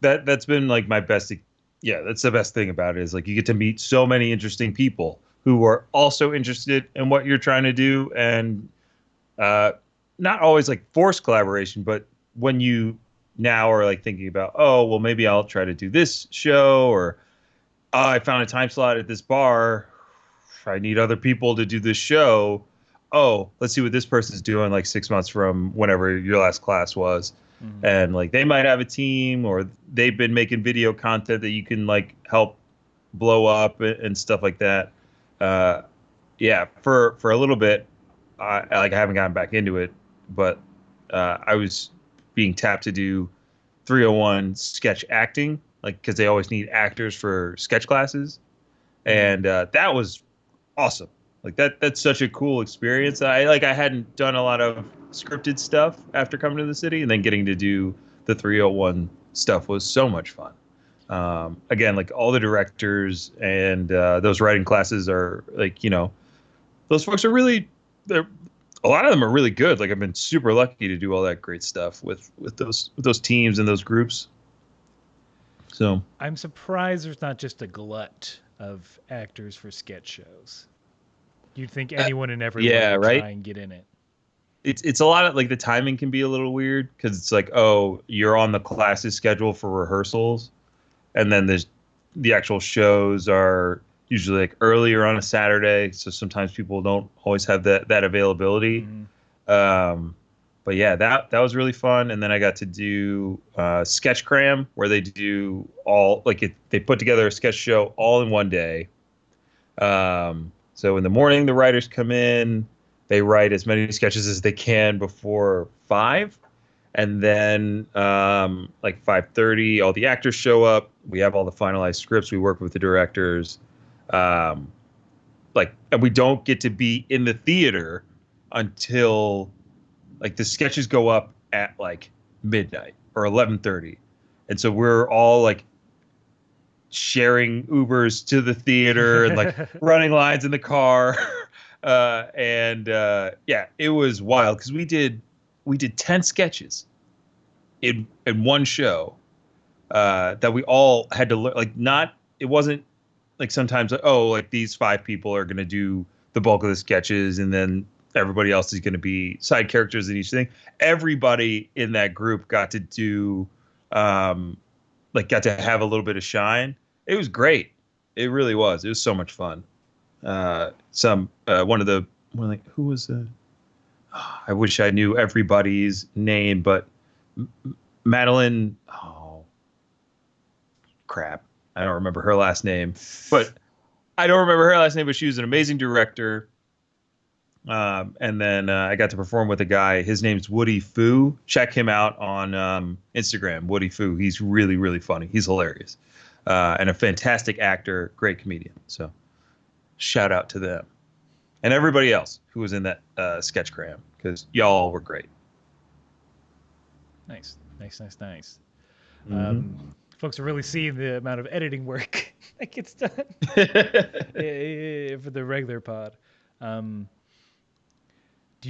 That's been like my best. Yeah, that's the best thing about it is like you get to meet so many interesting people who are also interested in what you're trying to do, and uh, not always like forced collaboration, but when you now are like thinking about, oh, well, maybe I'll try to do this show, or oh, I found a time slot at this bar. I need other people to do this show. Oh, let's see what this person's doing like 6 months from whenever your last class was. Mhm. And like they might have a team or they've been making video content that you can like help blow up and stuff like that. Uh, yeah, for a little bit, I haven't gotten back into it, but I was being tapped to do 301 sketch acting, like because they always need actors for sketch classes, Mhm. and that was awesome. Like that's such a cool experience. I hadn't done a lot of scripted stuff after coming to the city, and then getting to do the 301 stuff was so much fun. Again, like all the directors and those writing classes are like those folks are really they're a lot of them are really good. Like I've been super lucky to do all that great stuff with those teams and those groups. So I'm surprised there's not just a glut of actors for sketch shows. You'd think anyone and everyone Yeah, would right. try and get in it. It's a lot of like the timing can be a little weird because it's like, oh, you're on the classes schedule for rehearsals, and then there's the actual shows are usually like earlier on a Saturday, so sometimes people don't always have that availability. Mm-hmm. Um, but yeah, that was really fun. And then I got to do sketch cram where they do all like they put together a sketch show all in one day. So in the morning, the writers come in, they write as many sketches as they can before 5. And then like 5:30, all the actors show up. We have all the finalized scripts. We work with the directors. Um, and we don't get to be in the theater until like the sketches go up at like midnight or 11:30. And so we're all like sharing Ubers to the theater and like running lines in the car. Yeah, it was wild because we did 10 sketches in one show that we all had to learn. Like, not it wasn't like sometimes like, oh, like these 5 people are going to do the bulk of the sketches and then everybody else is going to be side characters in each thing. Everybody in that group got to do got to have a little bit of shine. It was great. It really was. It was so much fun. Who was I wish I knew everybody's name, but Madeline. Oh, crap! I don't remember her last name, but she was an amazing director. And then I got to perform with a guy. His name's Woody Fu. Check him out on Instagram, Woody Fu. He's really, really funny. He's hilarious. And a fantastic actor, great comedian. So shout out to them. And everybody else who was in that sketch cram, because y'all were great. Nice. Mm-hmm. Folks are really seeing the amount of editing work that gets done for the regular pod. Do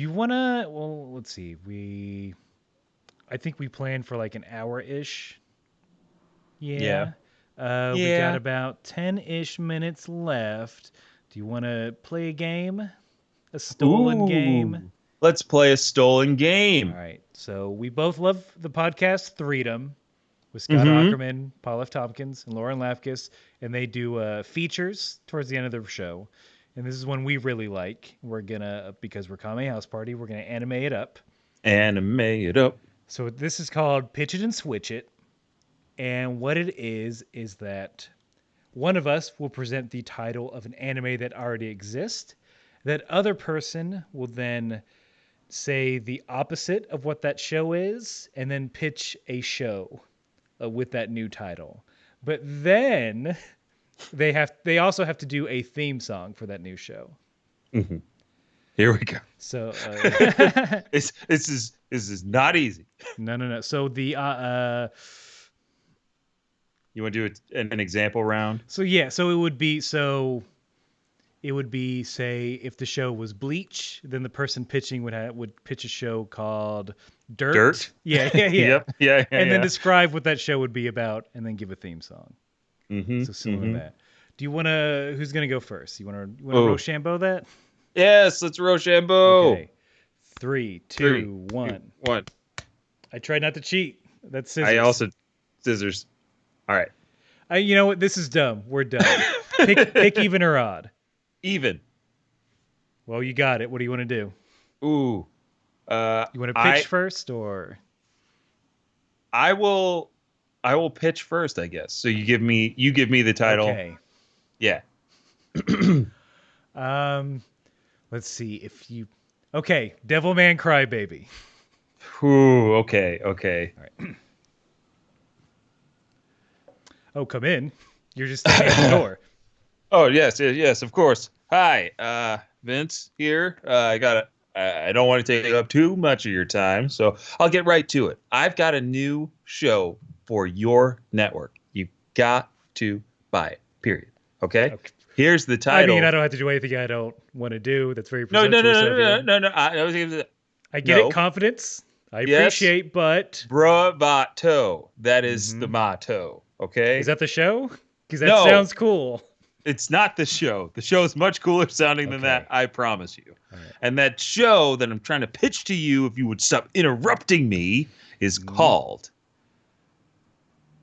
you want to? Well, let's see. I think we planned for like an hour-ish. Yeah. Yeah. We got about 10-ish minutes left. Do you want to play a game? A stolen game? Ooh. Let's play a stolen All game. right. So we both love the podcast Freedom with Scott Mm-hmm. Ackerman, Paul F. Tompkins, and Lauren Lafkus, and they do features towards the end of the show. And this is one we really like. Because we're Kame House Party, we're gonna anime it up. Anime it up. So this is called Pitch It and Switch It. And what it is that one of us will present the title of an anime that already exists. That other person will then say the opposite of what that show is, and then pitch a show with that new title. But then they also have to do a theme song for that new show. Mm-hmm. Here we go. So this is not easy. No. So the You want to do an example round? So it would be say if the show was Bleach, then the person pitching would pitch a show called Dirt. Yeah. Yep. Yeah. And then describe what that show would be about, and then give a theme song. Mm-hmm. So similar to that. Do you want to? Who's gonna go first? You want to Oh. Rochambeau that? Yes, let's Rochambeau. Okay. 3, 2, 1. 1. I tried not to cheat. That's scissors. I also scissors. All right. You know what? This is dumb. We're done. Pick even or odd. Even. Well, you got it. What do you want to do? Ooh. You want to pitch first, or? I will pitch first, I guess. So you give me the title. Okay. Yeah. Let's see if you. Okay, Devilman Crybaby. Ooh. Okay. All right. Oh, come in. You're just standing at the door. Oh yes, of course. Hi, Vince here. I don't want to take up too much of your time, so I'll get right to it. I've got a new show for your network. You got to buy it. Period. Okay. Here's the title. I mean, I don't have to do anything I don't want to do. That's very No. presumptuous. I get it. No. Confidence. I Yes. appreciate, but Bravato. That is the motto. Okay. is that the show? Because that No. sounds cool. It's not the show. The show is much cooler sounding than that, Okay. I promise you. All right. And that show that I'm trying to pitch to you, if you would stop interrupting me, is Mhm. called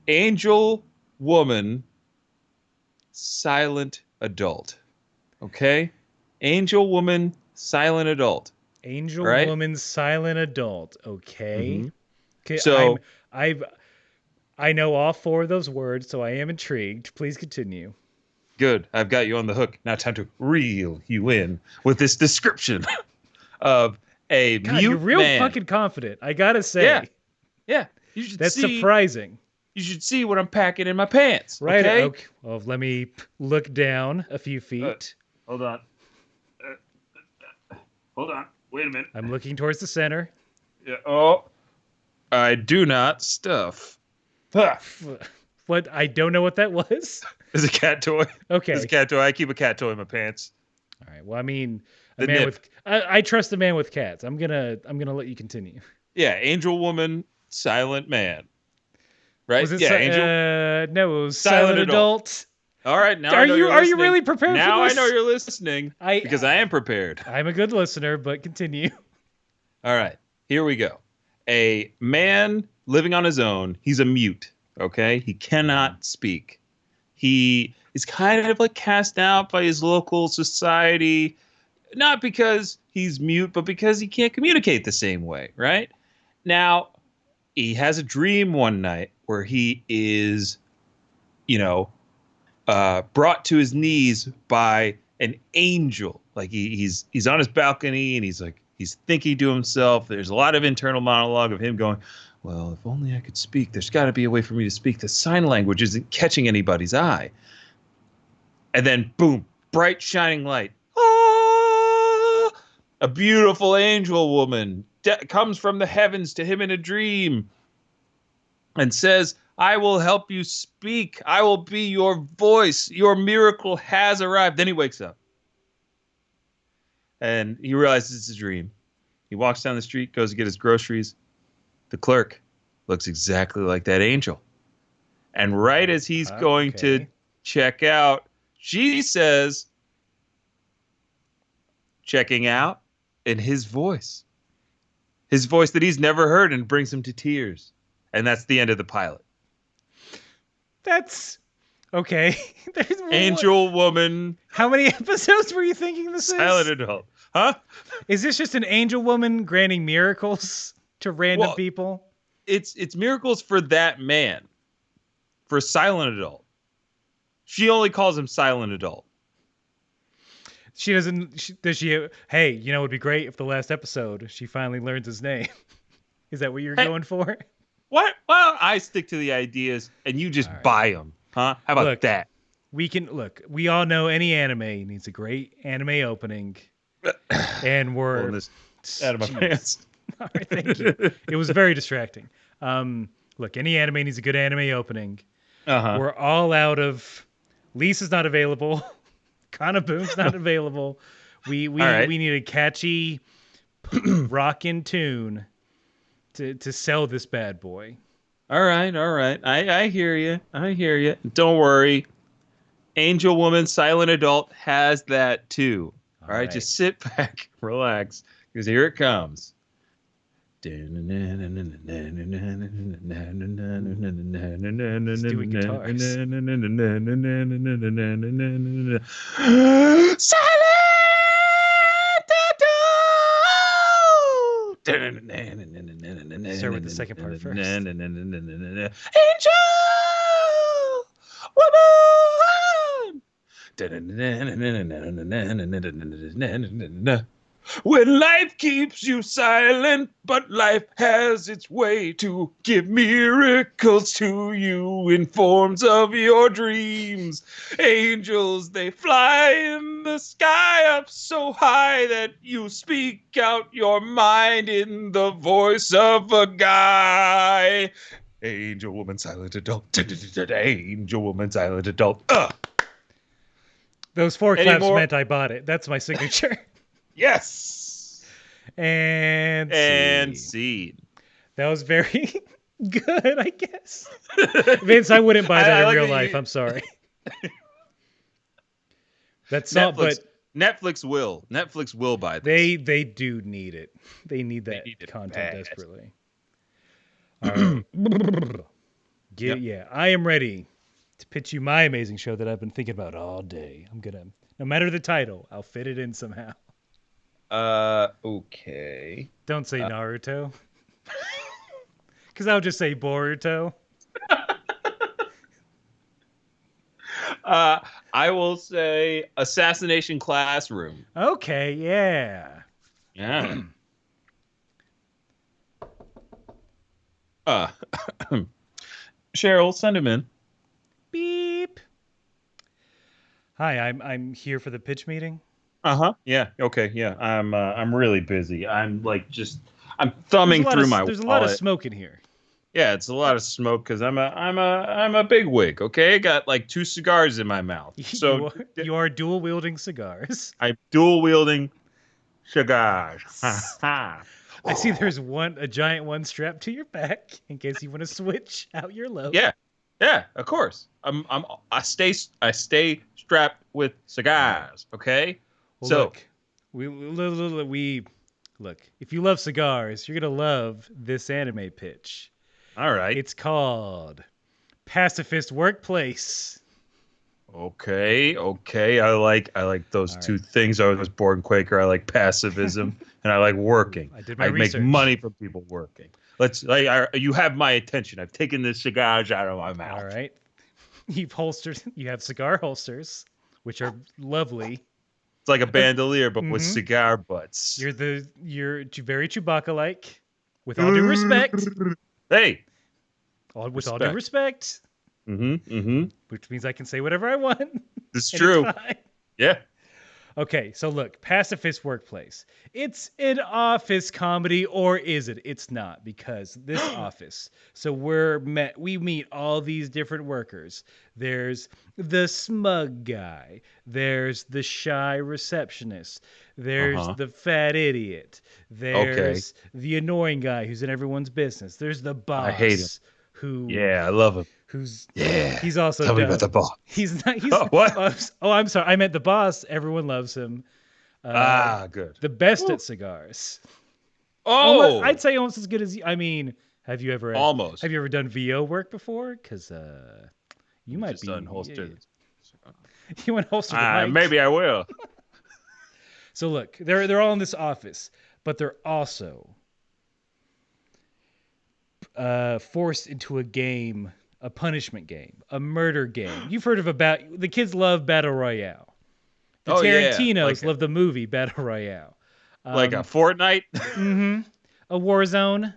Angel Woman Silent Adult. Okay? Angel Woman Silent Adult. All Angel right? woman silent adult. Okay. Mm-hmm. Okay, So, I've I know all four of those words, so I am intrigued. Please continue. good. I've got you on the hook. Now, time to reel you in with this description of a God, you're mute real man. fucking confident. I gotta Yeah, say, yeah. You should that's see. surprising. You should see what I'm packing in my pants. Right? Okay. Okay. Well, let me look down a few Uh, feet. hold on. Hold on. Wait a minute. I'm looking towards the center. Yeah. Oh, I do not stuff. Ah, What? I don't know what that was. it's a cat toy. It's a Okay. cat toy. I keep a cat toy in my pants. All right. Well, I mean, a The man nip. with I trust a man with cats. I'm gonna let you continue. Yeah, Angel Woman, Silent Man. Right? Was it? Yeah, Angel, No, it was Silent silent Adult. adult. All right, now I Are know you you're are you listening. really prepared for Now I know this? you're listening I because I am prepared. I'm a good listener, but continue. All right, here we go. A man living on his own. He's a mute. Okay, he cannot speak. He is kind of like cast out by his local society, not because he's mute, but because he can't communicate the same way. Right now, he has a dream one night where he is, you know, brought to his knees by an angel. Like he's on his balcony and he's thinking to himself. There's a lot of internal monologue of him going, "Well, if only I could speak. There's got to be a way for me to speak. The sign language isn't catching anybody's eye." And then boom, bright shining light. Ah! A beautiful angel woman comes from the heavens to him in a dream and says, "I will help you speak. I will be your voice. Your miracle has arrived." Then he wakes up and he realizes it's a dream. He walks down the street, goes to get his groceries. The clerk looks exactly like that angel. And right as he's going to Okay. check out, she says, checking out in his voice that he's never heard, and brings him to tears. And that's the end of the pilot. That's okay. Angel woman, How many episodes were you thinking this silent is? adult. Huh? Is this just an angel woman granting miracles to random Well, people? it's miracles for that man. For silent adult. She only calls him silent adult. She doesn't. Does she? Hey, you know, it'd be great if the last episode she finally learns his name. Is that what you're Hey, going for? what? Why don't I stick to the ideas and you just All right. buy them? Huh? How about Look, that? We all know any anime needs a great anime opening, and we're Pulling this out of my Jeez. pants. All right, thank you. It was very distracting. Look, any anime needs a good anime opening. Uh-huh. We're all out of. Lisa's not available. Kana Boom's not available. We All right. we need a catchy rockin' tune to sell this bad boy. All right. I hear you. I hear you. Don't worry. Angel Woman, Silent Adult has that too. All right. Just sit back, relax, because here it comes. Start with the second part first. Angel woman. When life keeps you silent, but life has its way to give miracles to you in forms of your dreams. Angels, they fly in the sky up so high that you speak out your mind in the voice of a guy. Angel woman, silent adult. Angel woman, silent adult. Those four Any claps more? meant I bought it. That's my signature. Yes. And Scene. that was very good, I guess. Vince, I wouldn't buy that I in like real that life. you- I'm sorry. That's not, Netflix. but Netflix will buy this. they do need it. They need They that need it content bad. desperately. All right. Yep. Yeah, I am ready to pitch you my amazing show that I've been thinking about all day. I'm gonna, no matter the title, I'll fit it in somehow. Okay. Don't say Naruto, because I'll just say Boruto. Uh, I will say Assassination Classroom. Okay, yeah. Yeah. Uh, Cheryl, send him in. Beep. Hi, I'm here for the pitch meeting. Uh-huh. Yeah. Okay. Yeah. I'm really busy. I'm thumbing through my There's a lot of wallet. smoke in here. Yeah, it's a lot of smoke because I'm a big wig. Okay, I got like 2 cigars in my mouth. So You are dual wielding cigars. I'm dual wielding cigars. I see there's a giant one strapped to your back in case you want to switch out your load. Yeah, yeah, of course. I stay strapped with cigars. Okay, Well, so look, we look. If you love cigars, you're gonna love this anime pitch. all right. It's called Pacifist Workplace. Okay. I like those All two right. things. I was born Quaker. I like pacifism, and I like working. I did my I make research. money from people working. You have my attention. I've taken the cigars out of my mouth. All right. You have cigar holsters, which are lovely. It's like a bandolier, but with Mhm. cigar butts. You're very Chewbacca-like. With all due respect, Hey, with all due respect, Mm-hmm. which means I can say whatever I want. This is And true. it's fine. Yeah. Okay, so look, Pacifist Workplace. It's an office comedy, or is it? It's not, because this office. So we meet all these different workers. There's the smug guy. There's the shy receptionist. There's Uh-huh. the fat idiot. Okay. There's the annoying guy who's in everyone's business. There's the I hate him. boss who Yeah, I love him. who's Yeah. he's also Tell me about dumb. the boss. He's not. He's. Oh, what? Oh, I'm sorry. I meant the boss. Everyone loves him. Good. The best Ooh. at cigars. Oh, I'd say almost as good as. I mean, almost. have you ever done VO work before? Because you might Just be unholstered. you want to holster the mic. Maybe I will. So look, they're all in this office, but they're also forced into a game, a punishment game, a murder game. You've heard of the kids love Battle Royale. The Tarantinos love the movie Battle Royale. Like a Fortnite. Mm-hmm. A war zone.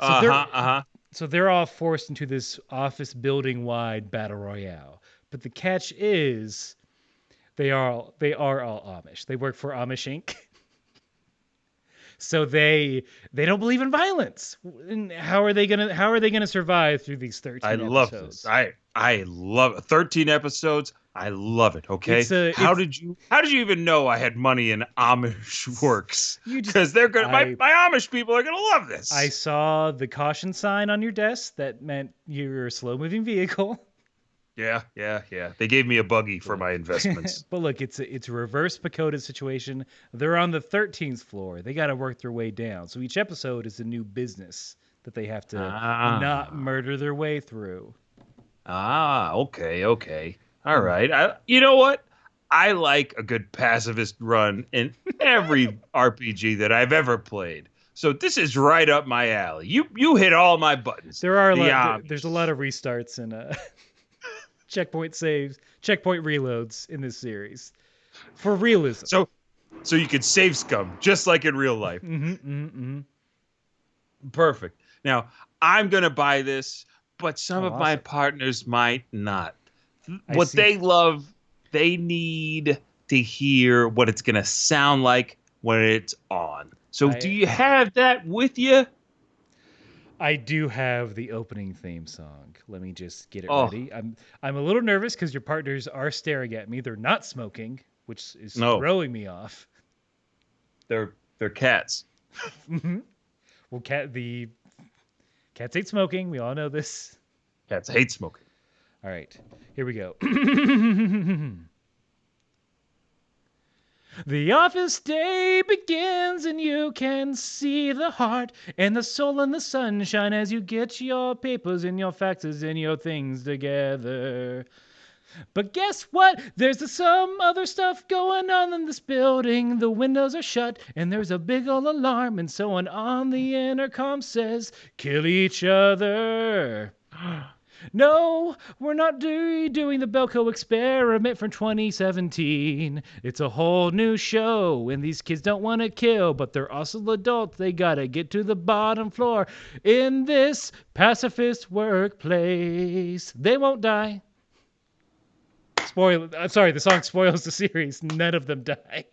So they're all forced into this office building wide battle royale. But the catch is they are all Amish. They work for Amish Inc. So they don't believe in violence. And how are they gonna survive through these 13 I love episodes? this. I love it. 13 episodes. I love it. Okay. How did you even know I had money in Amish works? Because they're gonna my Amish people are gonna love this. I saw the caution sign on your desk that meant you're a slow moving vehicle. Yeah. They gave me a buggy for my investments. But look, it's a reverse Pagoda situation. They're on the 13th floor. They got to work their way down. So each episode is a new business that they have to not murder their way through. Okay. All right. You know what? I like a good pacifist run in every RPG that I've ever played. So this is right up my alley. You hit all my buttons. There's a lot of restarts and checkpoint saves, checkpoint reloads in this series for realism. So you can save scum just like in real life. Perfect. Now I'm gonna buy this, but some of my partners might not. What they love, they need to hear what it's gonna sound like when it's on. So do you have that with you? I do have the opening theme song. Let me just get it ready. I'm a little nervous because your partners are staring at me. They're not smoking, which is throwing me off. They're cats. Well, cats hate smoking. We all know this. Cats hate smoking. All right, here we go. The office day begins and you can see the heart and the soul and the sunshine as you get your papers and your faxes and your things together. But guess what? There's some other stuff going on in this building. The windows are shut and there's a big old alarm and someone on the intercom says, kill each other. No, we're not doing the Belko experiment from 2017. It's a whole new show, and these kids don't want to kill, but they're also adults. They gotta get to the bottom floor in this pacifist workplace. They won't die. Spoil. I'm sorry, the song spoils the series. None of them die.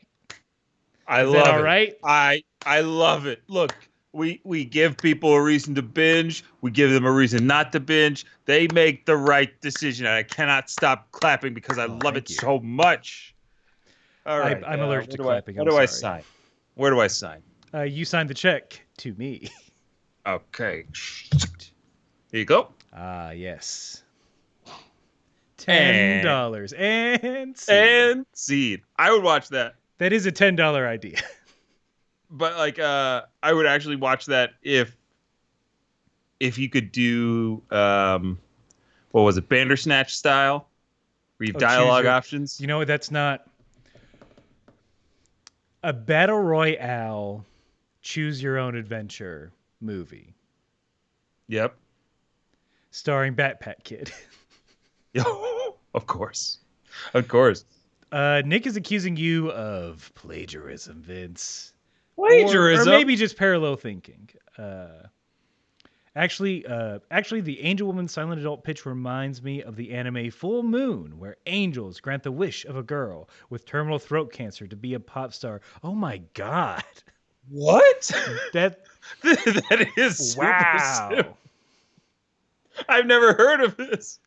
I Is love that all it. right? I love it. Look, we give people a reason to binge. We give them a reason not to binge. They make the right decision, and I cannot stop clapping because I love it so much. All right, I'm allergic to clapping. Where do I sign? Where do I sign? You signed the check to me. Okay. Here you go. Ah, yes. $10 and seed. I would watch that. That is a $10 idea. But like, I would actually watch that if you could do, what was it, Bandersnatch style, where you have dialogue options. You know, that's not a battle royale, choose your own adventure movie. Yep. Starring Backpack Kid. Of course. Of course. Nick is accusing you of plagiarism, Vince. Plagiarism? Or maybe just parallel thinking. Actually, the Angel Woman Silent Adult pitch reminds me of the anime Full Moon, where angels grant the wish of a girl with terminal throat cancer to be a pop star. Oh my God. What? That is super wow. simple. I've never heard of this.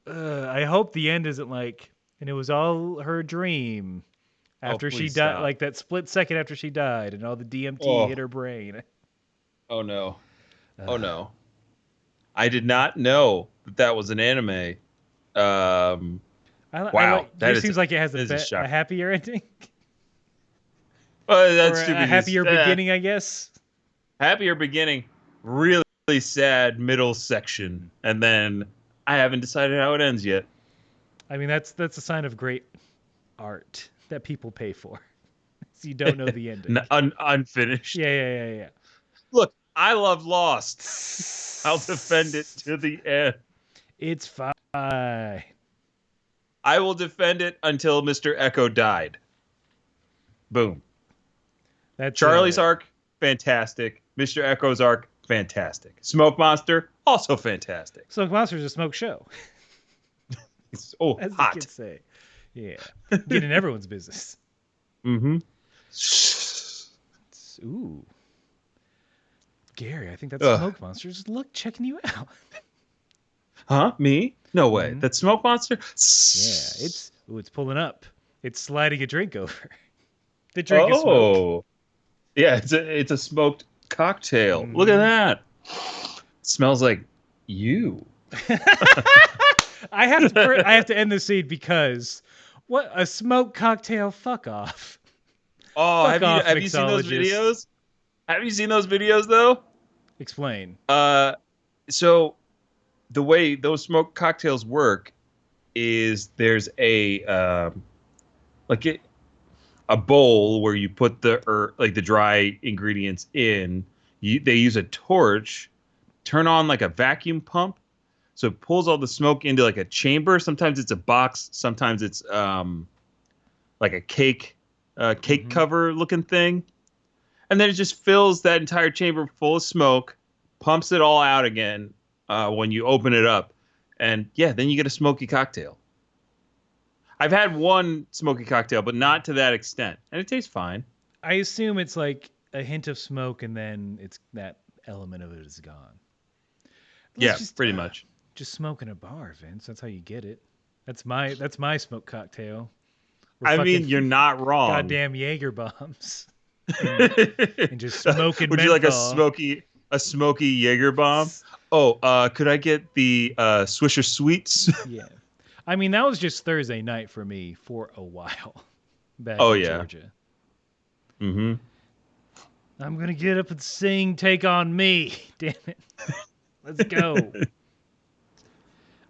I hope the end isn't like, and it was all her dream after she died, like that split second after she died, and all the DMT hit her brain. Oh no! Oh no! I did not know that was an anime. Wow, that seems like it has a happier ending. That's or stupid. A happier beginning, I guess. Happier beginning, really sad middle section, and then I haven't decided how it ends yet. I mean, that's a sign of great art that people pay for. So you don't know the ending. Unfinished. Yeah. Look, I love Lost. I'll defend it to the end. It's fine. I will defend it until Mr. Echo died. Boom. That's Charlie's arc, fantastic. Mr. Echo's arc, fantastic. Smoke Monster, also fantastic. Smoke Monster's a smoke show. As hot. The kids say. Yeah. Get in everyone's business. Mm-hmm. Ooh. Gary, I think that's Smoke Monster. Just look, checking you out. Huh? Me? No way. Mm-hmm. That's Smoke Monster? Yeah, it's pulling up. It's sliding a drink over. The drink is smoke. Yeah, it's a smoked cocktail. Mm-hmm. Look at that. It smells like you. I have to end the scene because what a smoke cocktail. Fuck off. Oh, have you seen those videos? Have you seen those videos though? Explain. So the way those smoke cocktails work is there's a bowl where you put the dry ingredients in. They use a torch, turn on like a vacuum pump, so it pulls all the smoke into like a chamber. Sometimes it's a box, sometimes it's like a cake mm-hmm. cover looking thing, and then it just fills that entire chamber full of smoke, pumps it all out again when you open it up, and then you get a smoky cocktail. I've had one smoky cocktail, but not to that extent, and it tastes fine. I assume it's like a hint of smoke, and then it's that element of it is gone. Pretty much. Just smoke in a bar, Vince. That's how you get it. That's my smoke cocktail. I mean, you're not wrong. Goddamn Jaeger bombs. And just smoking. Would you like a smoky Jaeger bomb? Oh, could I get the Swisher Sweets? Yeah. I mean, that was just Thursday night for me for a while. back Oh in yeah. Georgia. Mm-hmm. I'm gonna get up and sing "Take on Me." Damn it, let's go.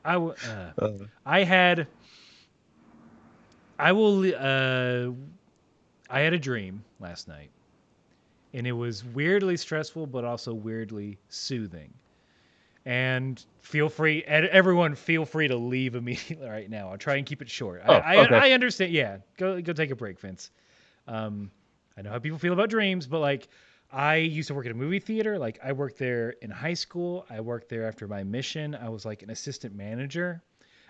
I w- uh, I had I will I had a dream last night, and it was weirdly stressful, but also weirdly soothing. And feel free, everyone, feel free to leave immediately right now. I'll try and keep it short. Oh, okay. I understand. Yeah, go take a break, Vince. Um, I know how people feel about dreams, but like, I used to work at a movie theater. Like, I worked there in high school. I worked there after my mission. I was like an assistant manager.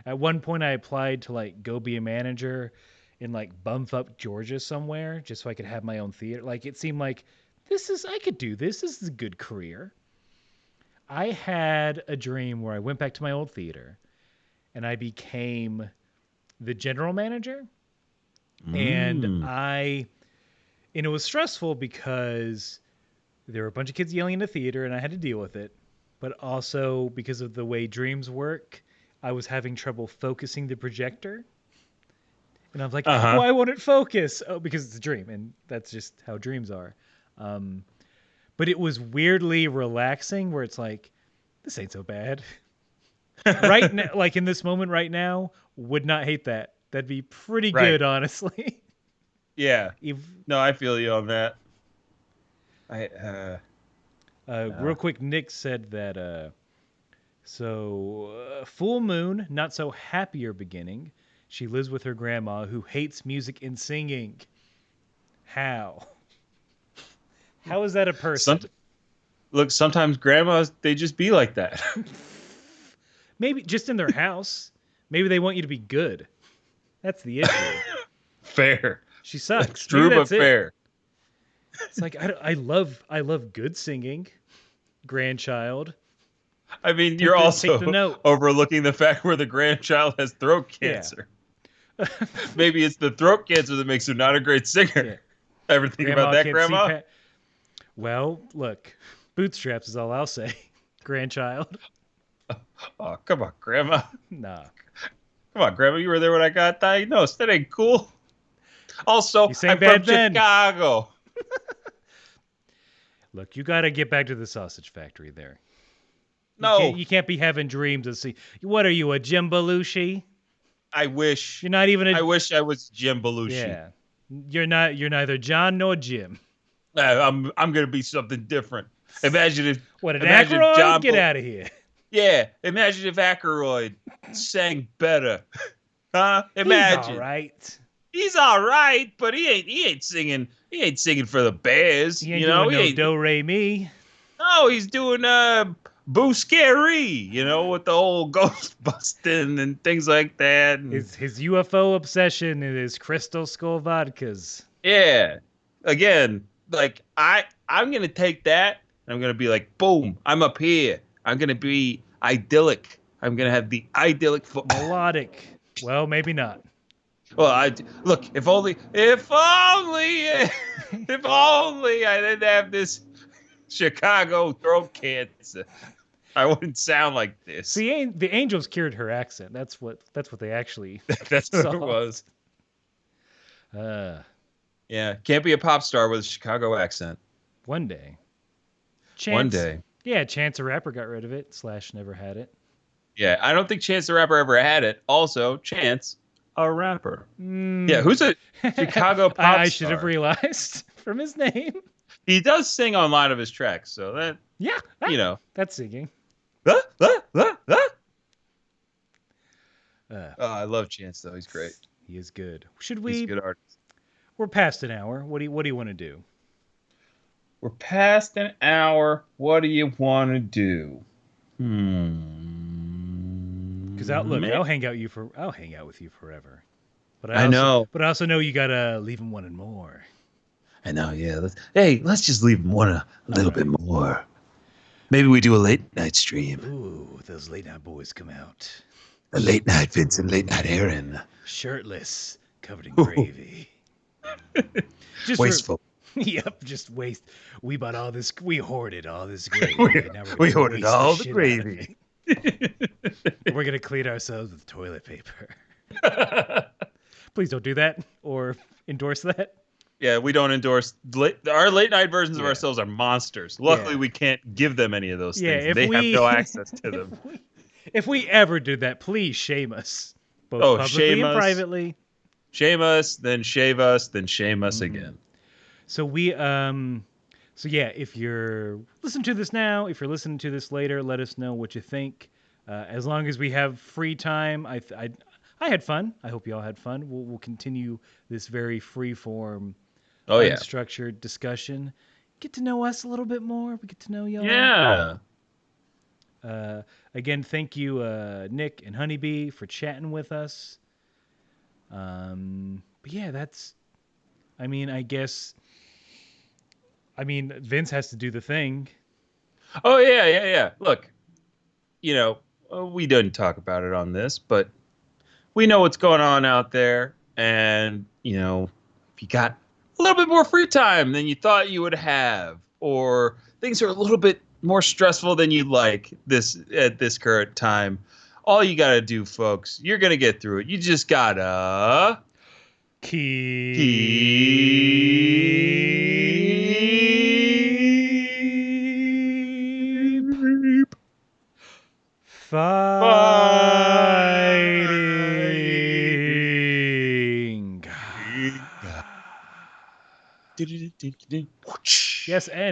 At one point, I applied to like go be a manager in like Bumfuck, Georgia, somewhere, just so I could have my own theater. Like, it seemed like I could do this. This is a good career. I had a dream where I went back to my old theater and I became the general manager. And Mm. it was stressful because there were a bunch of kids yelling in the theater and I had to deal with it. But also because of the way dreams work, I was having trouble focusing the projector. And I was like, Uh-huh. why won't it focus? Oh, because it's a dream. And that's just how dreams are. Um, but it was weirdly relaxing where it's like, this ain't so bad. Right now, like in this moment right now, would not hate that. That'd be pretty Right. good, honestly. Yeah. if No, I feel you on that. I Real quick, Nick said that full moon, not so happier beginning. She lives with her grandma who hates music and singing. How? How is that a some person? look, sometimes grandmas they just be like that. Maybe just in their house. Maybe they want you to be good. That's the issue. Fair. She That's sucks. Maybe true but that's it. fair. It's like I love good singing. Grandchild. I mean, you're Take the also note. overlooking the fact where the grandchild has throat Yeah. cancer. Maybe it's the throat cancer that makes her not a great singer. Yeah. Ever think about Grandma that, can't see Grandma? Well, look. Bootstraps is all I'll say. Grandchild. Oh, come on, Grandma. Nah. Come on, Grandma. You were there when I got diagnosed. That ain't cool. Also, You sang I'm from bad then. Chicago. Look, you got to get back to the sausage factory there. No, You can't be having dreams of see. What are you, a Jim Belushi? I wish. You're not even I a wish I was Jim Belushi. Yeah. You're neither John nor Jim. I'm gonna be something different. Imagine if What, an imagine if Aykroyd? John Get out of here. Yeah, imagine if Aykroyd sang better. Huh? He's all Imagine. right. He's all right, but he ain't singing for the Bears, He ain't doing He no ain't do re mi. No, he's doing Boo Scary, with the whole ghost busting and things like that. And, His UFO obsession and his crystal skull vodkas. yeah. Again, like I'm gonna take that and I'm gonna be like, boom, I'm up here. I'm gonna be idyllic. I'm gonna have the idyllic Melodic. Well, maybe not. Well, look. If only, if only I didn't have this Chicago throat cancer, I wouldn't sound like this. See, the angels cured her accent. That's what they actually That's what it saw. was. Uh, Yeah, can't be a pop star with a Chicago accent. One day. One day. Yeah, Chance the Rapper got rid of it. / never had it. Yeah, I don't think Chance the Rapper ever had it. Also, Chance, a rapper. Yeah, who's a Chicago pop star? I should have realized from his name. He does sing on a lot of his tracks, so that that's singing. I love Chance though. He's great. He is good. He's a good artist. We're past an hour. What do you want to do? We're past an hour. What do you want to do? Because I'll hang out with you forever. But I know. But I also know you gotta leave him wanting more. I know. Yeah. Let's just leave him wanting a little bit more. Maybe we do a late night stream. Ooh, those late night boys come out. A late night Vincent, late night Aaron. Shirtless, covered in gravy. Just wasteful. Yep, just waste. We bought all this. We hoarded all this gravy. we hoarded all the gravy. We're gonna clean ourselves with toilet paper. Please don't do that, or endorse that. Yeah, we don't endorse our late night versions of Yeah. ourselves are monsters. Luckily, Yeah. we can't give them any of those Yeah. things, and If they have we no access to if them. we if we ever did that, please shame us, both Oh, publicly and privately. shame us, then shave us, then shame us Hmm. again. So so yeah, if you're listening to this now, if you're listening to this later, let us know what you think. As long as we have free time, I had fun. I hope you all had fun. We'll continue this very free form, Oh yeah, unstructured discussion. Get to know us a little bit more. We get to know y'all. yeah. Uh, Again, thank you, Nick and Honeybee, for chatting with us. But yeah, that's. I mean, I guess. I mean, Vince has to do the thing. Oh yeah, yeah, yeah. Look, we didn't talk about it on this, but we know what's going on out there, and if you got a little bit more free time than you thought you would have, or things are a little bit more stressful than you like this at this current time, all you gotta do, folks, you're gonna get through it. You just gotta Keep keep fighting. fighting. Yes, and